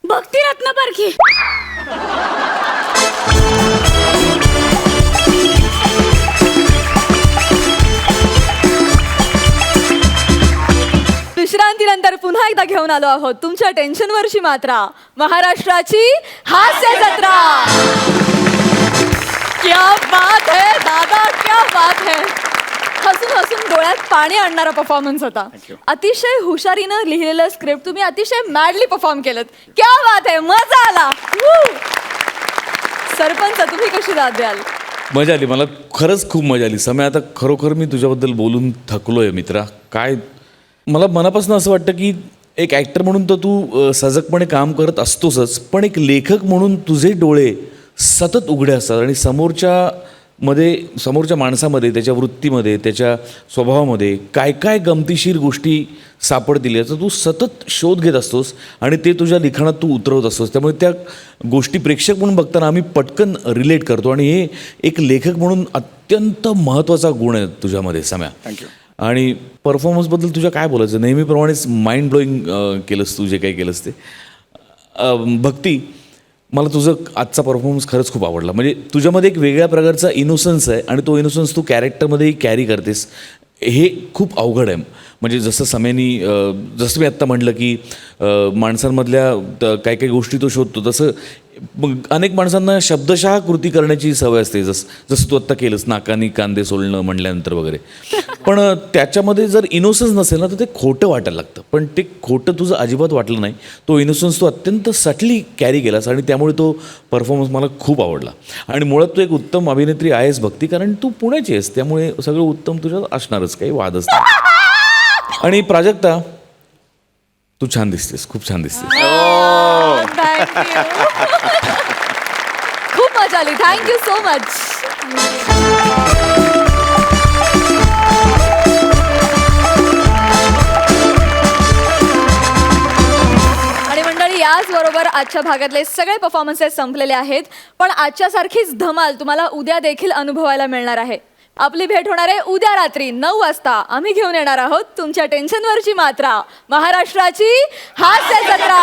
Speaker 7: भक्ती रत्न परखी.
Speaker 1: विश्रांतीनंतर पुन्हा एकदा घेऊन आलो आहोत तुमच्या टेन्शनवरची मात्रा. महाराष्ट्राची हास्य जत्रा. क्या बात है दादा, क्या बात है. हसून हसून डोळ्यात पाणी आणणारा परफॉर्मन्स होता. अतिशय हुशारीनं लिहिलेलं स्क्रिप्ट तुम्ही अतिशय मॅडली परफॉर्म केलं. क्या बात है. मजा आला. सरपंच तुम्ही कशी दाद द्याल?
Speaker 5: मजा आली मला, खरंच खूप मजा आली. समय आता खरोखर मी तुझ्याबद्दल बोलून थकलोय मित्रा. काय मला मनापासून असं वाटतं की एक ॲक्टर म्हणून तर तू सजगपणे काम करत असतोसच, पण एक लेखक म्हणून तुझे डोळे सतत उघडे असतात आणि समोरच्या माणसामध्ये, त्याच्या वृत्तीमध्ये, त्याच्या स्वभावामध्ये काय काय गमतीशीर गोष्टी सापडतील याचा तू सतत शोध घेत असतोस आणि ते तुझ्या लिखाणात तू उतरवत असतोस. त्यामुळे त्या गोष्टी प्रेक्षक म्हणून बघताना आम्ही पटकन रिलेट करतो आणि हे एक लेखक म्हणून अत्यंत महत्त्वाचा गुण आहे तुझ्यामध्ये सम्या.
Speaker 8: थँक्यू.
Speaker 5: आणि परफॉर्मन्सबद्दल तुझ्या काय बोलायचं, नेहमीप्रमाणेच माइंड ब्लोईंग केलंस तू जे काही केलंस ते. भक्ती, मला तुझं आजचा परफॉर्मन्स खरंच खूप आवडला. म्हणजे तुझ्यामध्ये एक वेगळ्या प्रकारचा इनोसन्स आहे आणि तो इनोसन्स तू कॅरेक्टरमध्येही कॅरी करतेस. हे खूप अवघड आहे. म्हणजे जसं मी आत्ता म्हटलं की माणसांमधल्या काही काही गोष्टी तो शोधतो, तसं अनेक माणसांना शब्दशः कृती करण्याची सवय असते. जसं तू आत्ता केलंस, नाकानी कांदे सोलणं म्हणल्यानंतर वगैरे. पण त्याच्यामध्ये जर इनोसन्स नसेल ना तर ते खोटं वाटायला लागतं. पण ते खोटं तुझं अजिबात वाटलं नाही. तो इनोसन्स तू अत्यंत सटली कॅरी केलास आणि त्यामुळे तो परफॉर्मन्स मला खूप आवडला. आणि मुळात तू एक उत्तम अभिनेत्री आहेस भक्ती, कारण तू पुण्याची आहेस, त्यामुळे सगळं उत्तम तुझ्यात असणारच, काही वादच नाही. आणि प्राजक्ता, तू छान दिसतेस, खूप छान दिसतेस.
Speaker 1: Thank you. खूप मजा आली. Thank you so much. आणि मंडळी, याचबरोबर आजच्या भागातले सगळे परफॉर्मन्सेस संपलेले आहेत. पण आजच्यासारखीच धमाल तुम्हाला उद्या देखील अनुभवायला मिळणार आहे. आपली भेट होणार आहे उद्या रात्री 9 वाजता. आम्ही घेऊन येणार आहोत तुमच्या टेन्शनवरची मात्रा, महाराष्ट्राची हास्य जत्रा.